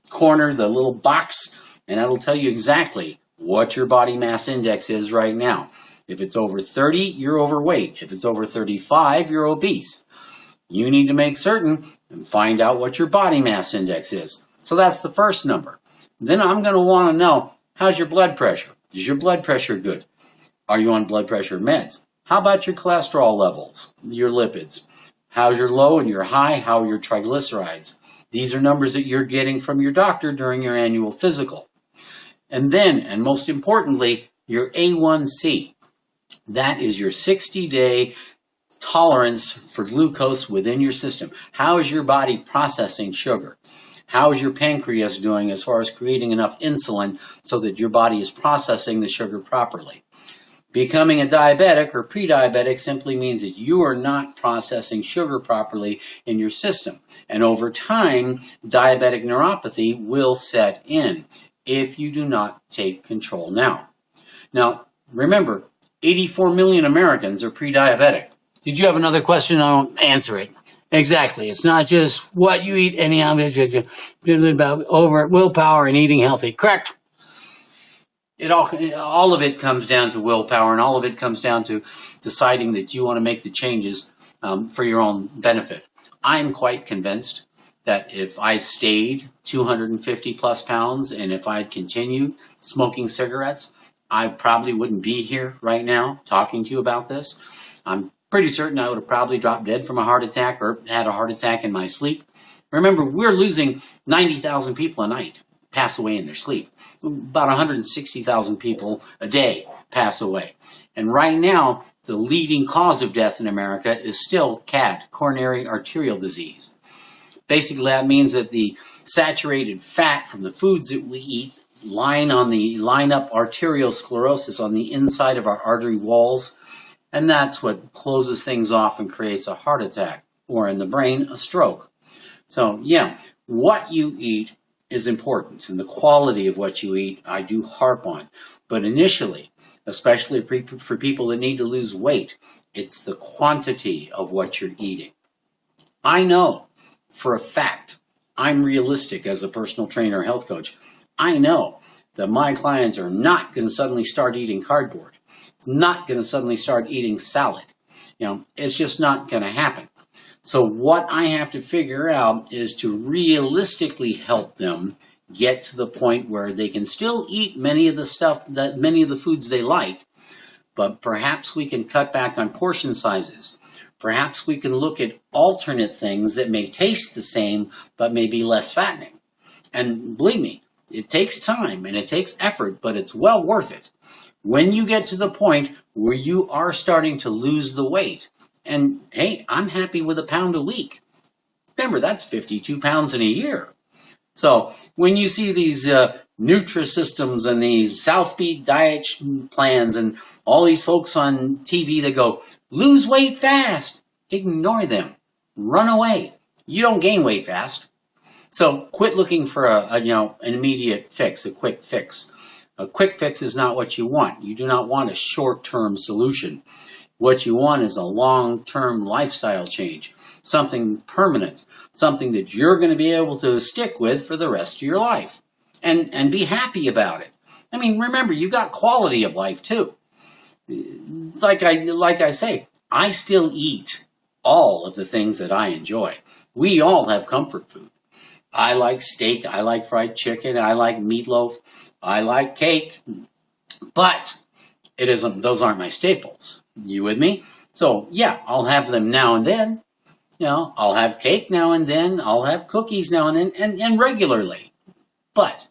Speaker 1: corner, the little box, and that'll tell you exactly what your body mass index is right now. If it's over 30, you're overweight. If it's over 35, you're obese. You need to make certain and find out what your body mass index is. So that's the first number. Then I'm going to want to know, how's your blood pressure? Is your blood pressure good? Are you on blood pressure meds? How about your cholesterol levels, your lipids? How's your low and your high? How are your triglycerides? These are numbers that you're getting from your doctor during your annual physical. And then, and most importantly, your A1C. That is your 60-day tolerance for glucose within your system. How is your body processing sugar? How is your pancreas doing as far as creating enough insulin so that your body is processing the sugar properly? Becoming a diabetic or pre-diabetic simply means that you are not processing sugar properly in your system. And over time, diabetic neuropathy will set in if you do not take control now. Now, remember, 84 million Americans are pre-diabetic. Did you have another question? I'll answer it. Exactly. It's not just what you eat, any of it. It's about over willpower and eating healthy. Correct. All of it comes down to willpower, and all of it comes down to deciding that you want to make the changes for your own benefit. I'm quite convinced that if I stayed 250 plus pounds and if I'd continued smoking cigarettes, I probably wouldn't be here right now talking to you about this. I'm pretty certain I would have probably dropped dead from a heart attack or had a heart attack in my sleep. Remember, we're losing 90,000 people a night pass away in their sleep. About 160,000 people a day pass away. And right now, the leading cause of death in America is still CAD, coronary arterial disease. Basically, that means that the saturated fat from the foods that we eat line up arterial sclerosis on the inside of our artery walls, and that's what closes things off and creates a heart attack, or in the brain, a stroke. So, yeah, what you eat is important, and the quality of what you eat I do harp on. But initially, especially for people that need to lose weight, it's the quantity of what you're eating. I know for a fact, I'm realistic as a personal trainer, health coach. I know that my clients are not going to suddenly start eating cardboard. It's not going to suddenly start eating salad. It's just not going to happen. So what I have to figure out is to realistically help them get to the point where they can still eat many of the foods they like, but perhaps we can cut back on portion sizes. Perhaps we can look at alternate things that may taste the same, but may be less fattening. And believe me, it takes time and it takes effort, but it's well worth it. When you get to the point where you are starting to lose the weight, and hey, I'm happy with a pound a week. Remember, that's 52 pounds in a year. So when you see these Nutrisystems and these South Beat diet plans and all these folks on TV that go, lose weight fast, ignore them. Run away. You don't gain weight fast. So quit looking for an immediate fix, a quick fix. A quick fix is not what you want. You do not want a short-term solution. What you want is a long-term lifestyle change, something permanent, something that you're going to be able to stick with for the rest of your life and be happy about it. I mean, remember, you got quality of life too. It's like I say, I still eat all of the things that I enjoy. We all have comfort food. I like steak, I like fried chicken, I like meatloaf, I like cake, but those aren't my staples. You with me? So yeah, I'll have them now and then. I'll have cake now and then. I'll have cookies now and then, and regularly. But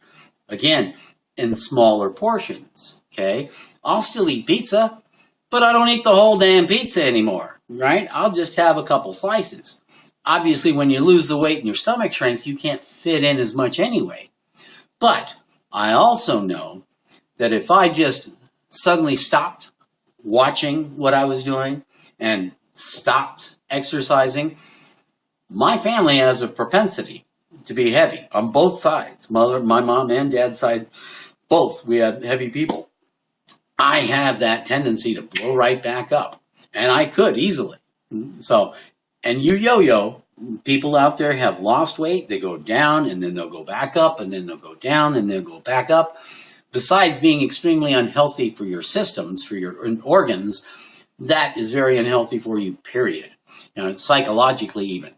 Speaker 1: again, in smaller portions. Okay, I'll still eat pizza, but I don't eat the whole damn pizza anymore. Right? I'll just have a couple slices. Obviously, when you lose the weight and your stomach shrinks, you can't fit in as much anyway. But I also know that if I just suddenly stopped watching what I was doing and stopped exercising, my family has a propensity to be heavy on both sides. My mom and dad's side, both. We have heavy people. I have that tendency to blow right back up, and I could easily. So, and you yo-yo, people out there have lost weight. They go down, and then they'll go back up, and then they'll go down, and then go back up. Besides being extremely unhealthy for your systems, for your organs, that is very unhealthy for you, period. Psychologically even.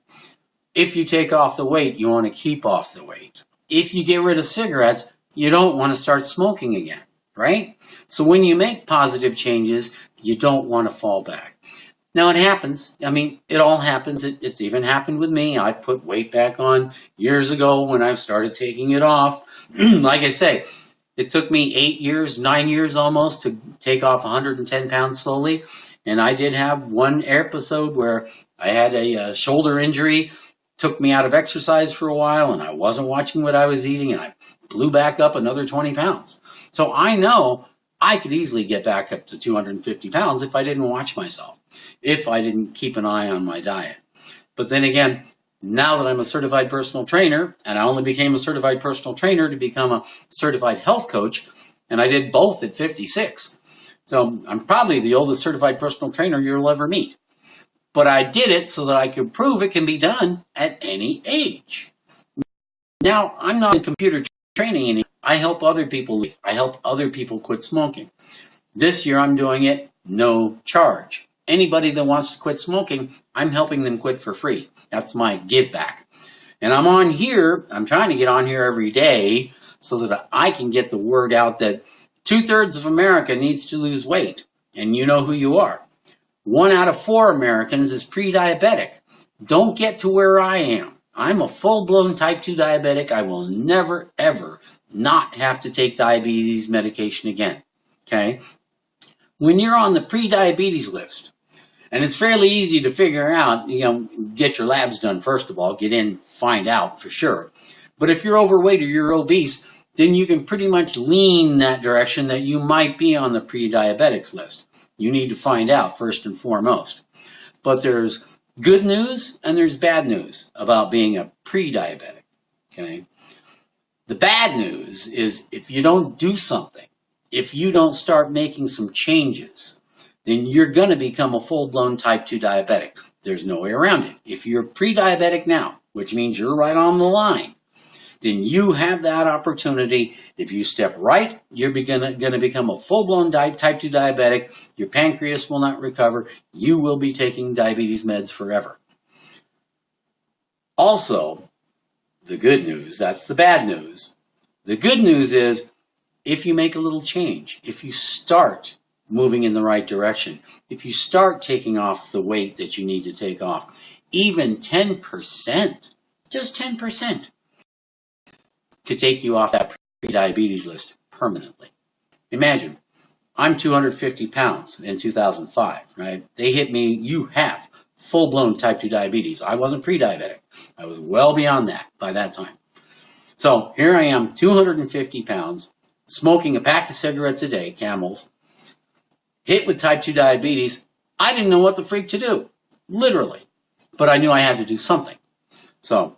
Speaker 1: If you take off the weight, you want to keep off the weight. If you get rid of cigarettes, you don't want to start smoking again, right? So when you make positive changes, you don't want to fall back. Now it happens. I mean, it all happens. It's even happened with me. I've put weight back on years ago when I've started taking it off. Like I say, it took me 8 years, 9 years almost to take off 110 pounds slowly. And I did have one episode where I had a shoulder injury, took me out of exercise for a while, and I wasn't watching what I was eating, and I blew back up another 20 pounds. So I know I could easily get back up to 250 pounds if I didn't watch myself, if I didn't keep an eye on my diet. But then again, now that I'm a certified personal trainer, and I only became a certified personal trainer to become a certified health coach, and I did both at 56. So I'm probably the oldest certified personal trainer you'll ever meet. But I did it so that I could prove it can be done at any age. Now, I'm not in computer training anymore. I help other people. I help other people quit smoking. This year I'm doing it no charge. Anybody that wants to quit smoking, I'm helping them quit for free. That's my give back. And I'm on here, I'm trying to get on here every day so that I can get the word out that 2/3 of America needs to lose weight. And you know who you are. 1 out of 4 Americans is pre-diabetic. Don't get to where I am. I'm a full-blown type 2 diabetic. I will never, ever not have to take diabetes medication again. Okay? When you're on the pre-diabetes list, and it's fairly easy to figure out, get your labs done first of all, get in, find out for sure. But if you're overweight or you're obese, then you can pretty much lean that direction that you might be on the pre-diabetics list. You need to find out first and foremost. But there's good news and there's bad news about being a pre-diabetic. Okay? The bad news is if you don't do something, if you don't start making some changes, then you're going to become a full-blown type 2 diabetic. There's no way around it. If you're pre-diabetic now, which means you're right on the line, then you have that opportunity. If you step right, you're going to become a full-blown type 2 diabetic. Your pancreas will not recover. You will be taking diabetes meds forever. Also, the good news, that's the bad news. The good news is if you make a little change, if you start moving in the right direction, if you start taking off the weight that you need to take off, even 10%, just 10%, could take you off that pre-diabetes list permanently. Imagine, I'm 250 pounds in 2005, right? They hit me, you have full-blown type 2 diabetes. I wasn't pre-diabetic. I was well beyond that by that time. So here I am, 250 pounds, smoking a pack of cigarettes a day, Camels, hit with type 2 diabetes. I didn't know what the freak to do, literally. But I knew I had to do something. So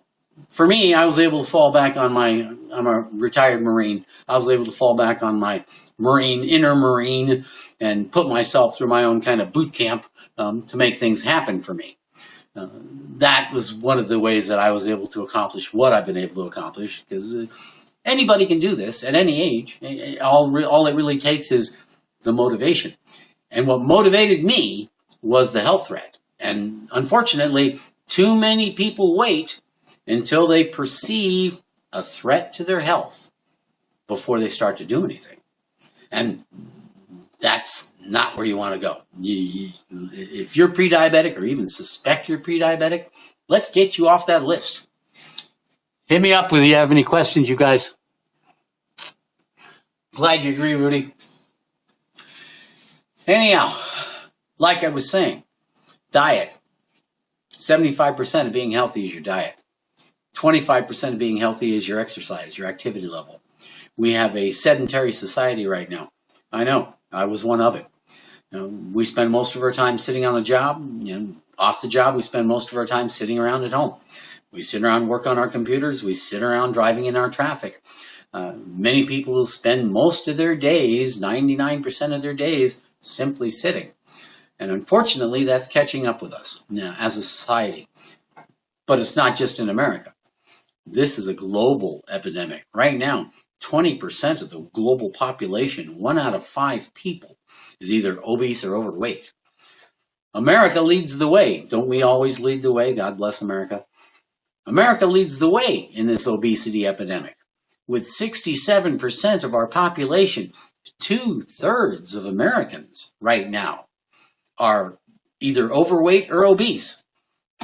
Speaker 1: for me, I was able to fall back on I'm a retired Marine. I was able to fall back on my inner Marine, and put myself through my own kind of boot camp to make things happen for me. That was one of the ways that I was able to accomplish what I've been able to accomplish, because anybody can do this at any age. All it really takes is the motivation. And what motivated me was the health threat. And unfortunately, too many people wait until they perceive a threat to their health before they start to do anything. And that's not where you want to go. If you're pre-diabetic or even suspect you're pre-diabetic, let's get you off that list. Hit me up if you have any questions, you guys. Glad you agree, Rudy. Anyhow, like I was saying, diet. 75% of being healthy is your diet. 25% of being healthy is your exercise, your activity level. We have a sedentary society right now. I know, I was one of it. We spend most of our time sitting on the job. Off the job, we spend most of our time sitting around at home. We sit around, work on our computers. We sit around driving in our traffic. Many people will spend most of their days, 99% of their days, simply sitting. And unfortunately, that's catching up with us now as a society. But it's not just in America. This is a global epidemic. Right now, 20% of the global population, 1 out of 5 people, is either obese or overweight. America leads the way. Don't we always lead the way? God bless America. America leads the way in this obesity epidemic. With 67% of our population, 2/3 of Americans right now are either overweight or obese.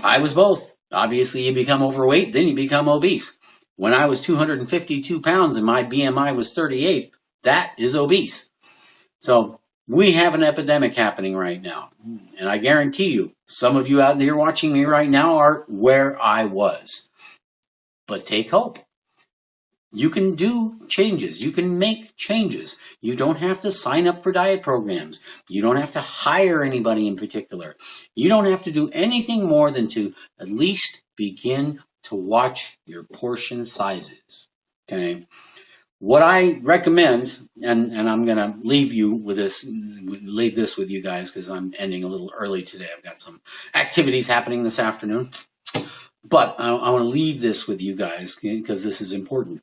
Speaker 1: I was both. Obviously, you become overweight, then you become obese. When I was 252 pounds and my BMI was 38, that is obese. So we have an epidemic happening right now. And I guarantee you, some of you out there watching me right now are where I was. But take hope. You can do changes. You can make changes. You don't have to sign up for diet programs. You don't have to hire anybody in particular. You don't have to do anything more than to at least begin to watch your portion sizes. Okay. What I recommend, and I'm going to leave this with you guys because I'm ending a little early today. I've got some activities happening this afternoon, but I want to leave this with you guys because this is important.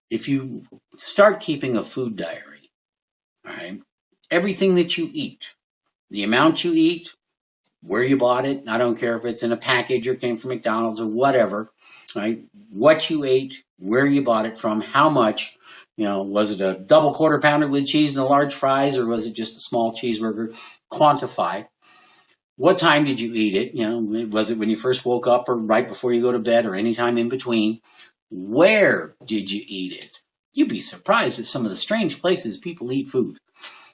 Speaker 1: If you start keeping a food diary, all right, everything that you eat, the amount you eat, where you bought it, I don't care if it's in a package or came from McDonald's or whatever, right? What you ate, where you bought it from, how much, was it a double quarter pounder with cheese and a large fries, or was it just a small cheeseburger? Quantify. What time did you eat it? Was it when you first woke up or right before you go to bed or any time in between? Where did you eat it? You'd be surprised at some of the strange places people eat food.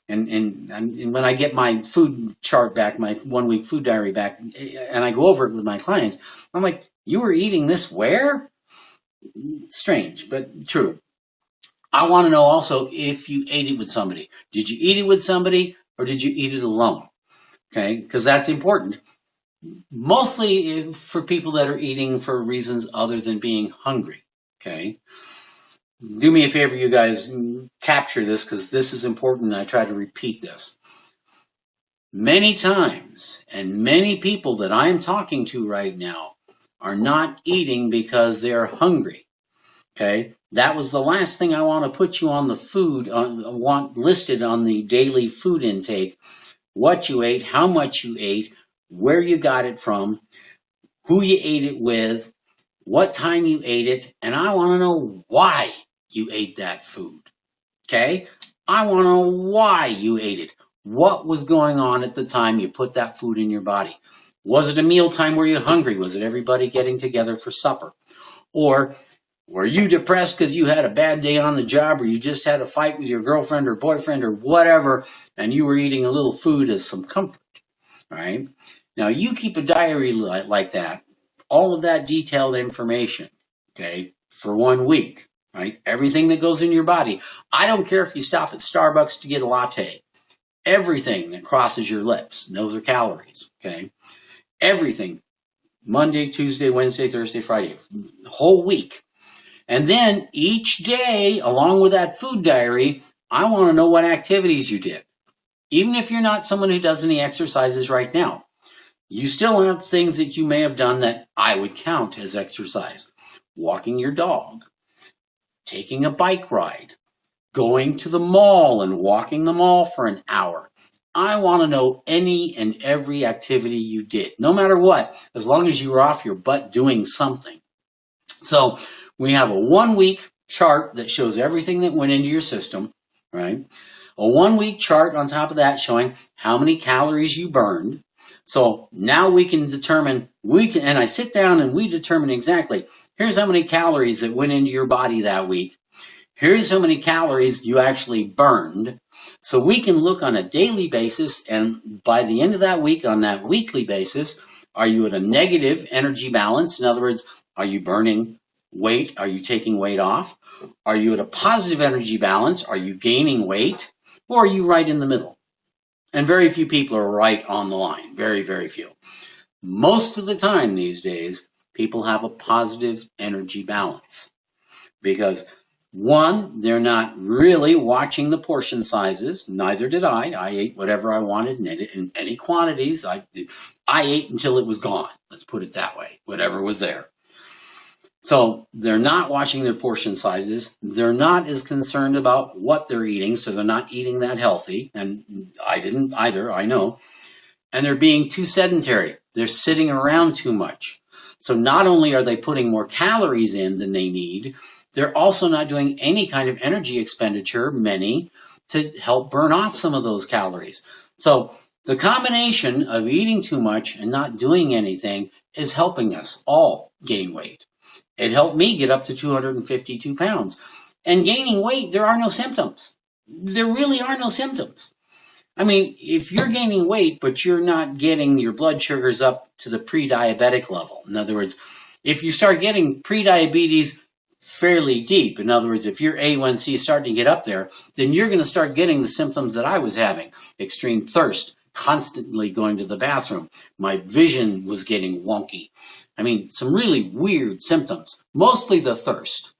Speaker 1: And when I get my food chart back, my 1 week food diary back, and I go over it with my clients, I'm like, you were eating this where? Strange, but true. I want to know also if you ate it with somebody. Did you eat it with somebody or did you eat it alone? Okay, because that's important. Mostly for people that are eating for reasons other than being hungry. Okay. Do me a favor, you guys, capture this because this is important and I try to repeat this. Many times, and many people that I'm talking to right now are not eating because they're hungry. Okay, that was the last thing I want to put you on the food, want listed on the daily food intake. What you ate, how much you ate, where you got it from, who you ate it with, what time you ate it, and I want to know why you ate that food. Okay? I want to know why you ate it. What was going on at the time you put that food in your body? Was it a mealtime? Were you hungry? Was it everybody getting together for supper? Or were you depressed because you had a bad day on the job or you just had a fight with your girlfriend or boyfriend or whatever and you were eating a little food as some comfort? Right? Now you keep a diary like that, all of that detailed information, okay, for 1 week, right? Everything that goes in your body. I don't care if you stop at Starbucks to get a latte. Everything that crosses your lips, those are calories, okay? Everything, Monday, Tuesday, Wednesday, Thursday, Friday, whole week. And then each day, along with that food diary, I want to know what activities you did. Even if you're not someone who does any exercises right now, you still have things that you may have done that I would count as exercise. Walking your dog, taking a bike ride, going to the mall and walking the mall for an hour. I want to know any and every activity you did, no matter what, as long as you were off your butt doing something. So we have a 1 week chart that shows everything that went into your system, right? A 1 week chart on top of that showing how many calories you burned. So now we can determine, and I sit down and we determine exactly, here's how many calories that went into your body that week. Here's how many calories you actually burned. So we can look on a daily basis, and by the end of that week, on that weekly basis, are you at a negative energy balance? In other words, are you burning weight? Are you taking weight off? Are you at a positive energy balance? Are you gaining weight? Or are you right in the middle? And very few people are right on the line. Very, very few. Most of the time these days, people have a positive energy balance because one, they're not really watching the portion sizes. Neither did I. I ate whatever I wanted in any quantities. I ate until it was gone. Let's put it that way. Whatever was there. So they're not watching their portion sizes. They're not as concerned about what they're eating, so they're not eating that healthy. And I didn't either, I know. And they're being too sedentary. They're sitting around too much. So not only are they putting more calories in than they need, they're also not doing any kind of energy expenditure, many, to help burn off some of those calories. So the combination of eating too much and not doing anything is helping us all gain weight. It helped me get up to 252 pounds. And gaining weight, there are no symptoms. There really are no symptoms. I mean, if you're gaining weight, but you're not getting your blood sugars up to the pre-diabetic level, in other words, if you start getting pre-diabetes fairly deep. In other words, if your A1C is starting to get up there, then you're going to start getting the symptoms that I was having. Extreme thirst, constantly going to the bathroom. My vision was getting wonky. I mean, some really weird symptoms, mostly the thirst.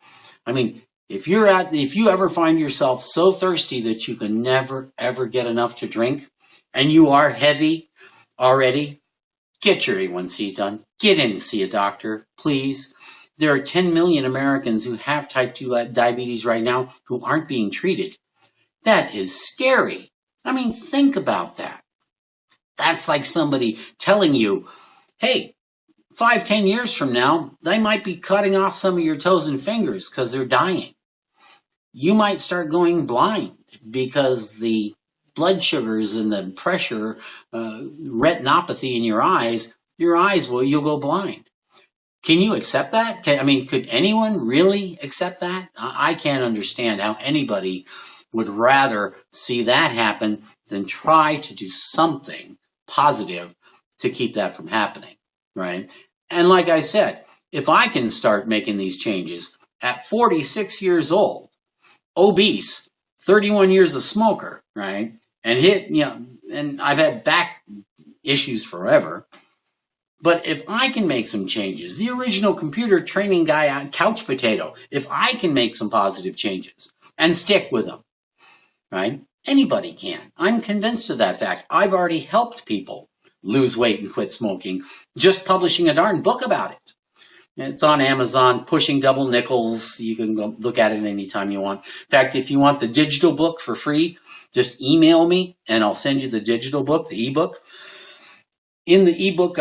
Speaker 1: I mean, if you ever find yourself so thirsty that you can never, ever get enough to drink, and you are heavy already, get your A1C done. Get in to see a doctor, please. There are 10 million Americans who have type 2 diabetes right now who aren't being treated. That is scary. I mean, think about that. That's like somebody telling you, hey, 5, 10 years from now, they might be cutting off some of your toes and fingers because they're dying. You might start going blind because the blood sugars and the pressure, retinopathy in your eyes you'll go blind. Can you accept that? Could anyone really accept that? I can't understand how anybody would rather see that happen than try to do something positive to keep that from happening, right? And like I said, if I can start making these changes at 46 years old, obese, 31 years a smoker, right? And I've had back issues forever. But if I can make some changes, the original computer training guy on Couch Potato, if I can make some positive changes and stick with them, right? Anybody can. I'm convinced of that fact. I've already helped people lose weight and quit smoking just publishing a darn book about it. It's on Amazon, Pushing Double Nickels. You can go look at it anytime you want. In fact, if you want the digital book for free, just email me and I'll send you the digital book, the ebook. In the ebook,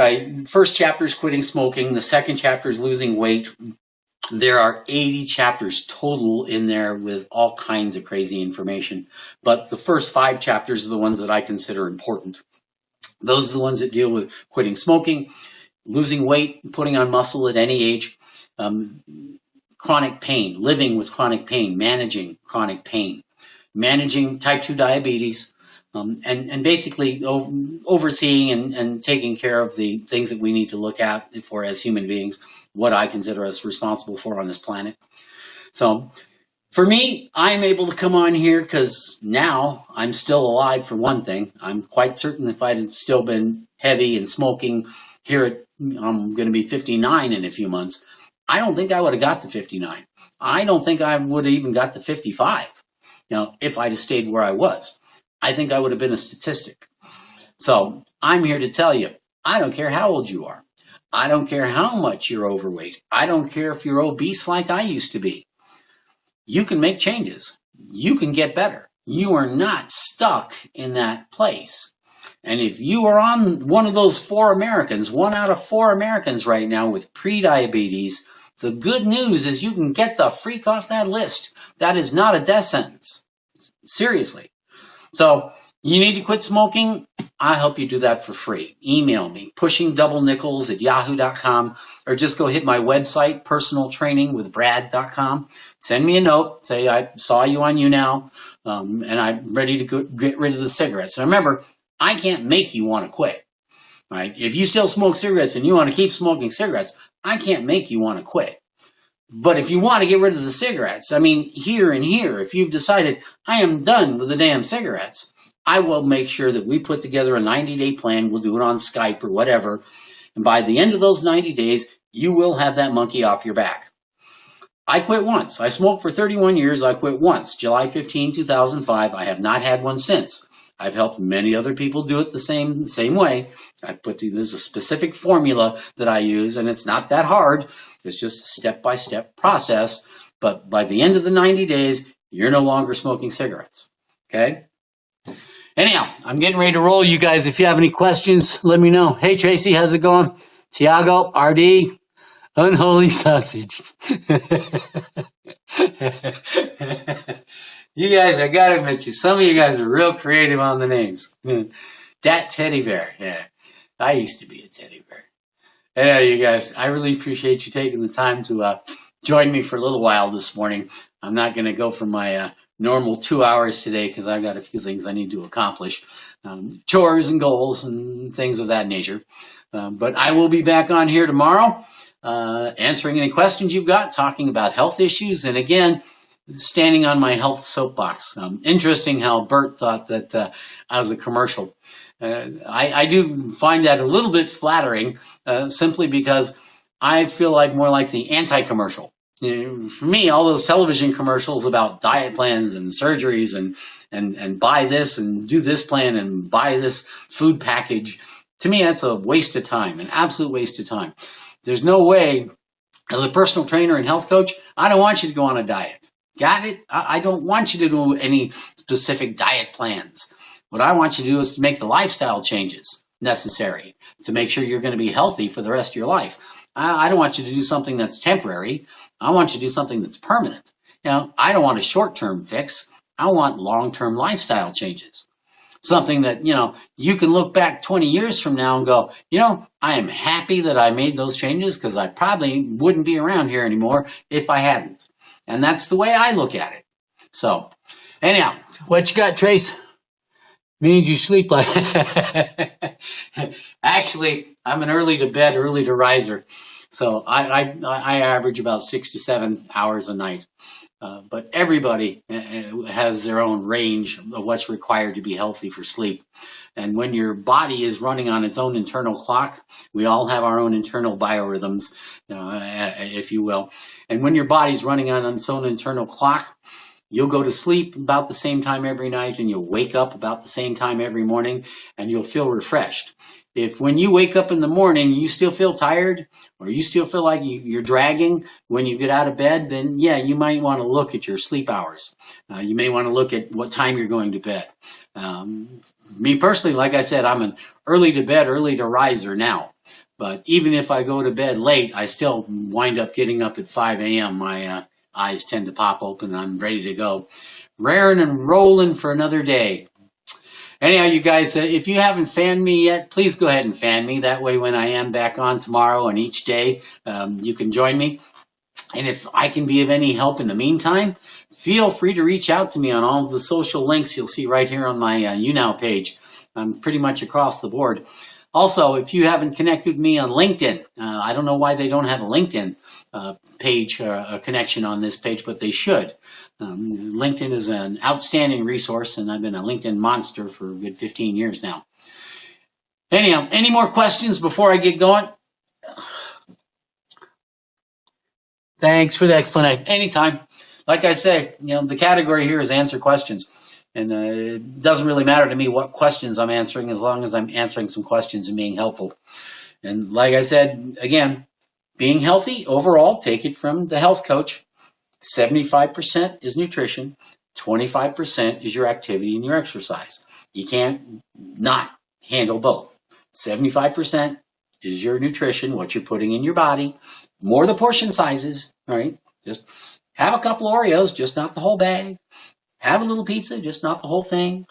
Speaker 1: first chapter is quitting smoking. The second chapter is losing weight. There are 80 chapters total in there with all kinds of crazy information. But the first 5 chapters are the ones that I consider important. Those are the ones that deal with quitting smoking, losing weight, putting on muscle at any age, chronic pain, living with chronic pain, managing chronic pain, managing type 2 diabetes, and basically overseeing and taking care of the things that we need to look at for as human beings, what I consider us responsible for on this planet. So for me, I'm able to come on here because now I'm still alive for one thing. I'm quite certain if I'd still been heavy and smoking I'm going to be 59 in a few months. I don't think I would have got to 59. I don't think I would have even got to 55. If I'd have stayed where I was, I think I would have been a statistic. So I'm here to tell you, I don't care how old you are. I don't care how much you're overweight. I don't care if you're obese like I used to be. You can make changes. You can get better. You are not stuck in that place. And if you are on one of those 4 Americans, 1 out of 4 Americans right now with prediabetes, the good news is you can get the freak off that list. That is not a death sentence. Seriously. So you need to quit smoking. I'll help you do that for free. Email me, pushingdoublenickels@yahoo.com, or just go hit my website, personaltrainingwithbrad.com. Send me a note. Say I saw you on YouNow, and I'm ready to get rid of the cigarettes. And remember, I can't make you want to quit. Right? If you still smoke cigarettes and you want to keep smoking cigarettes, I can't make you want to quit. But if you want to get rid of the cigarettes, here and here, if you've decided I am done with the damn cigarettes, I will make sure that we put together a 90-day plan. We'll do it on Skype or whatever. And by the end of those 90 days, you will have that monkey off your back. I quit once. I smoked for 31 years. I quit once, July 15, 2005. I have not had one since. I've helped many other people do it the same way. There's a specific formula that I use, and it's not that hard. It's just a step-by-step process. But by the end of the 90 days, you're no longer smoking cigarettes. Okay? Anyhow, I'm getting ready to roll, you guys. If you have any questions, let me know. Hey, Tracy, how's it going? Tiago, RD, Unholy Sausage. You guys, I gotta admit some of you guys are real creative on the names. Dat Teddy Bear, yeah. I used to be a teddy bear. Anyway, you guys, I really appreciate you taking the time to join me for a little while this morning. I'm not going to go for my normal 2 hours today because I've got a few things I need to accomplish, chores and goals and things of that nature. But I will be back on here tomorrow. answering any questions you've got, talking about health issues, and again, standing on my health soapbox. Interesting how Bert thought that I was a commercial. I do find that a little bit flattering, simply because I feel like more like the anti-commercial. For me, all those television commercials about diet plans and surgeries and buy this and do this plan and buy this food package, to me, that's a waste of time, an absolute waste of time. There's no way, as a personal trainer and health coach, I don't want you to go on a diet. Got it? I don't want you to do any specific diet plans. What I want you to do is to make the lifestyle changes necessary to make sure you're going to be healthy for the rest of your life. I don't want you to do something that's temporary. I want you to do something that's permanent. I don't want a short-term fix. I want long-term lifestyle changes. Something that, you can look back 20 years from now and go, I am happy that I made those changes because I probably wouldn't be around here anymore if I hadn't. And that's the way I look at it. So, anyhow, what you got, Trace? Means you sleep like. Actually, I'm an early to bed, early to riser. So I average about 6 to 7 hours a night. But everybody has their own range of what's required to be healthy for sleep. And when your body is running on its own internal clock, we all have our own internal biorhythms, if you will. And when your body's running on its own internal clock, you'll go to sleep about the same time every night, and you'll wake up about the same time every morning, and you'll feel refreshed. If when you wake up in the morning, you still feel tired, or you still feel like you're dragging when you get out of bed, then yeah, you might want to look at your sleep hours. You may want to look at what time you're going to bed. Me personally, like I said, I'm an early to bed, early to riser now. But even if I go to bed late, I still wind up getting up at 5 a.m. My eyes tend to pop open and I'm ready to go. Raring and rolling for another day. Anyhow, you guys, if you haven't fanned me yet, please go ahead and fan me. That way when I am back on tomorrow and each day, you can join me. And if I can be of any help in the meantime, feel free to reach out to me on all of the social links you'll see right here on my YouNow page. I'm pretty much across the board. Also, if you haven't connected with me on LinkedIn, I don't know why they don't have a LinkedIn page, a connection on this page, but they should. LinkedIn is an outstanding resource, and I've been a LinkedIn monster for a good 15 years now. Anyhow, any more questions before I get going? Thanks for the explanation. Anytime. Like I say, the category here is answer questions. And it doesn't really matter to me what questions I'm answering as long as I'm answering some questions and being helpful. And like I said, again, being healthy overall, take it from the health coach. 75% is nutrition. 25% is your activity and your exercise. You can't not handle both. 75% is your nutrition, what you're putting in your body. More the portion sizes, all right? Just have a couple Oreos, just not the whole bag. Have a little pizza, just not the whole thing.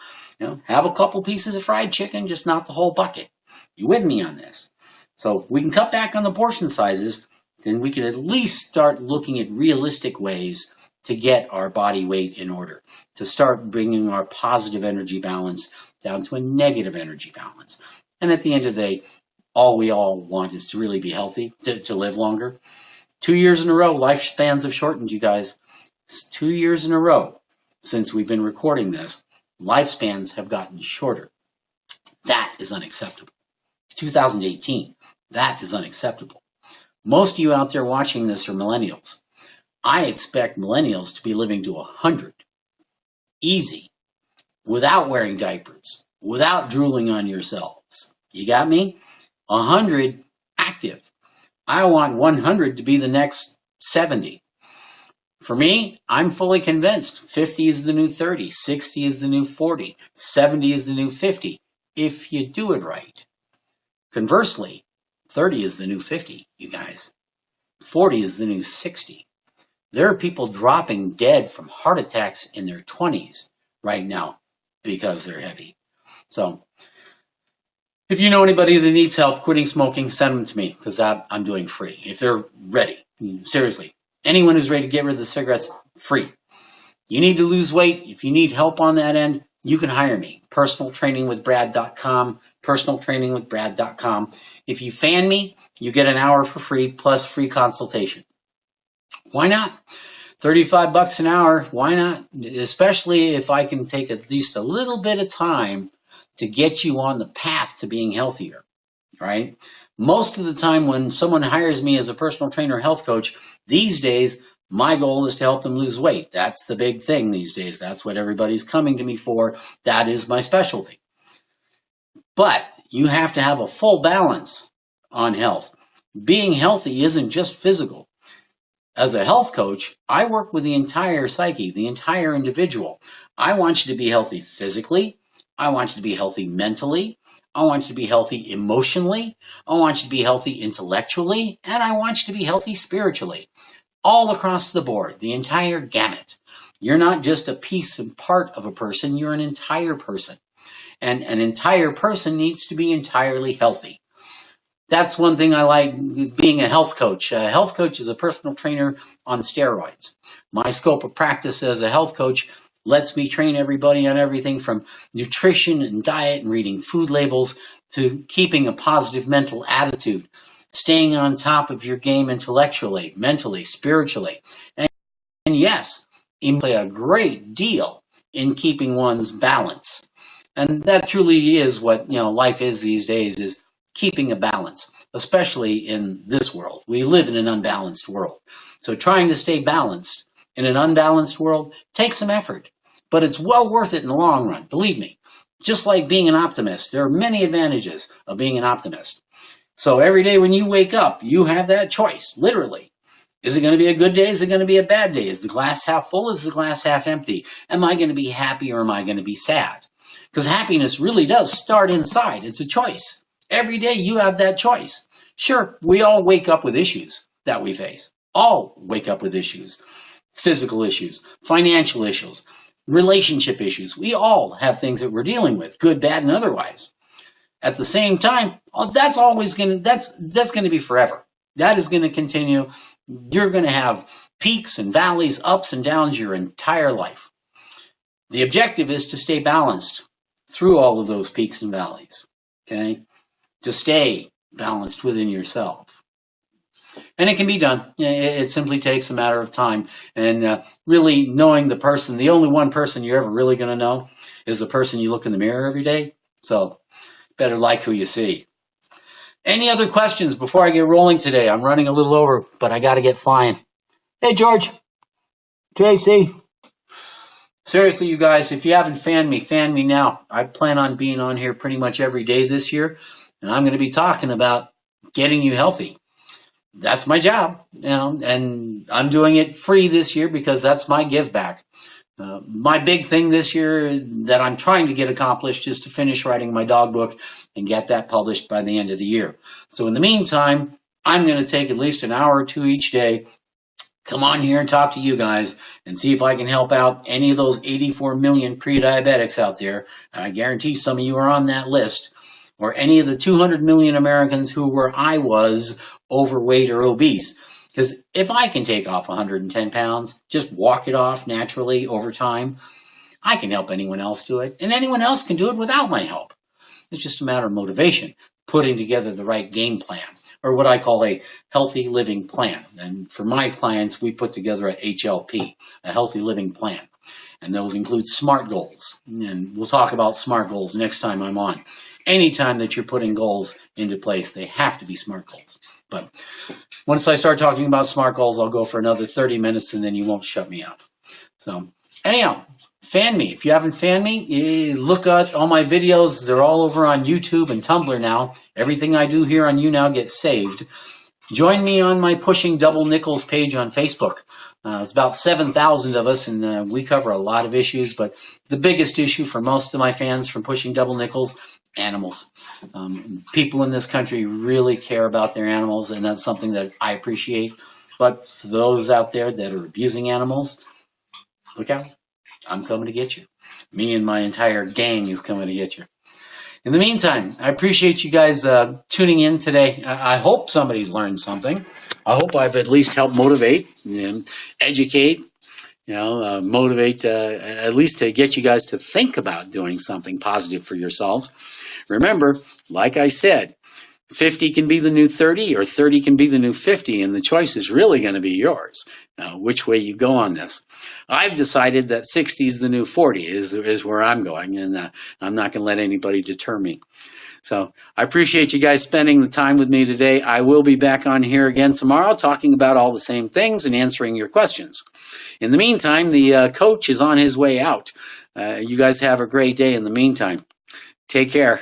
Speaker 1: Have a couple pieces of fried chicken, just not the whole bucket. You with me on this? So we can cut back on the portion sizes, then we can at least start looking at realistic ways to get our body weight in order, to start bringing our positive energy balance down to a negative energy balance. And at the end of the day, all we all want is to really be healthy, to live longer. 2 years in a row, lifespans have shortened, you guys. It's 2 years in a row since we've been recording this. Lifespans have gotten shorter. That is unacceptable. 2018, that is unacceptable. Most of you out there watching this are millennials. I expect millennials to be living to 100. Easy. Without wearing diapers. Without drooling on yourselves. You got me? 100 active. I want 100 to be the next 70. For me, I'm fully convinced 50 is the new 30, 60 is the new 40, 70 is the new 50, if you do it right. Conversely, 30 is the new 50, you guys. 40 is the new 60. There are people dropping dead from heart attacks in their 20s right now because they're heavy. So, if you know anybody that needs help quitting smoking, send them to me because I'm doing free. If they're ready, seriously. Anyone who's ready to get rid of the cigarettes, free. You need to lose weight. If you need help on that end, you can hire me. Personaltrainingwithbrad.com. personaltrainingwithbrad.com. If you fan me, you get an hour for free plus free consultation. Why not? 35 bucks an hour, why not? Especially if I can take at least a little bit of time to get you on the path to being healthier, right? Most of the time when someone hires me as a personal trainer or health coach, these days, my goal is to help them lose weight. That's the big thing these days. That's what everybody's coming to me for. That is my specialty. But you have to have a full balance on health. Being healthy isn't just physical. As a health coach, I work with the entire psyche, the entire individual. I want you to be healthy physically. I want you to be healthy mentally. I want you to be healthy emotionally. I want you to be healthy intellectually. And I want you to be healthy spiritually. All across the board, the entire gamut. You're not just a piece and part of a person, you're an entire person. And an entire person needs to be entirely healthy. That's one thing I like being a health coach. A health coach is a personal trainer on steroids. My scope of practice as a health coach lets me train everybody on everything from nutrition and diet and reading food labels to keeping a positive mental attitude, staying on top of your game intellectually, mentally, spiritually. And yes, it play a great deal in keeping one's balance. And that truly is what, life is these days, is keeping a balance, especially in this world. We live in an unbalanced world. So trying to stay balanced in an unbalanced world takes some effort, but it's well worth it in the long run. Believe me. Just like being an optimist, there are many advantages of being an optimist. So every day when you wake up, you have that choice, literally. Is it going to be a good day? Is it going to be a bad day? Is the glass half full? Is the glass half empty? Am I going to be happy or am I going to be sad? Because happiness really does start inside. It's a choice. Every day you have that choice. Sure, we all wake up with issues that we face. All wake up with issues. Physical issues, financial issues, relationship issues. We all have things that we're dealing with, good, bad, and otherwise. At the same time, that's going to be forever. That is going to continue. You're going to have peaks and valleys, ups and downs your entire life. The objective is to stay balanced through all of those peaks and valleys, okay? To stay balanced within yourself. And it can be done. It simply takes a matter of time. And really knowing the person, the only one person you're ever really going to know is the person you look in the mirror every day. So better like who you see. Any other questions before I get rolling today? I'm running a little over, but I got to get flying. Hey, George. JC. Seriously, you guys, if you haven't fan me now. I plan on being on here pretty much every day this year, and I'm going to be talking about getting you healthy. That's my job, and I'm doing it free this year because that's my give back. My big thing this year that I'm trying to get accomplished is to finish writing my dog book and get that published by the end of the year. So in the meantime, I'm going to take at least an hour or two each day, come on here and talk to you guys and see if I can help out any of those 84 million pre-diabetics out there. And I guarantee some of you are on that list. Or any of the 200 million Americans who were I was overweight or obese. Because if I can take off 110 pounds, just walk it off naturally over time, I can help anyone else do it. And anyone else can do it without my help. It's just a matter of motivation, putting together the right game plan, or what I call a healthy living plan. And for my clients, we put together a HLP, a healthy living plan. And those include SMART goals. And we'll talk about SMART goals next time I'm on. Anytime that you're putting goals into place, they have to be SMART goals. But once I start talking about SMART goals, I'll go for another 30 minutes and then you won't shut me out. So anyhow, fan me. If you haven't fanned me, look at all my videos. They're all over on YouTube and Tumblr now. Everything I do here on YouNow gets saved. Join me on my Pushing Double Nickels page on Facebook. It's about 7,000 of us, and we cover a lot of issues, but the biggest issue for most of my fans from Pushing Double Nickels, animals. People in this country really care about their animals, and that's something that I appreciate. But for those out there that are abusing animals, look out. I'm coming to get you. Me and my entire gang is coming to get you. In the meantime, I appreciate you guys tuning in today. I hope somebody's learned something. I hope I've at least helped motivate and educate motivate, at least to get you guys to think about doing something positive for yourselves. Remember, like I said, 50 can be the new 30 or 30 can be the new 50, and the choice is really going to be yours, which way you go on this. I've decided that 60 is the new 40 is where I'm going, and I'm not going to let anybody deter me. So I appreciate you guys spending the time with me today. I will be back on here again tomorrow talking about all the same things and answering your questions. In the meantime, the coach is on his way out. You guys have a great day in the meantime. Take care.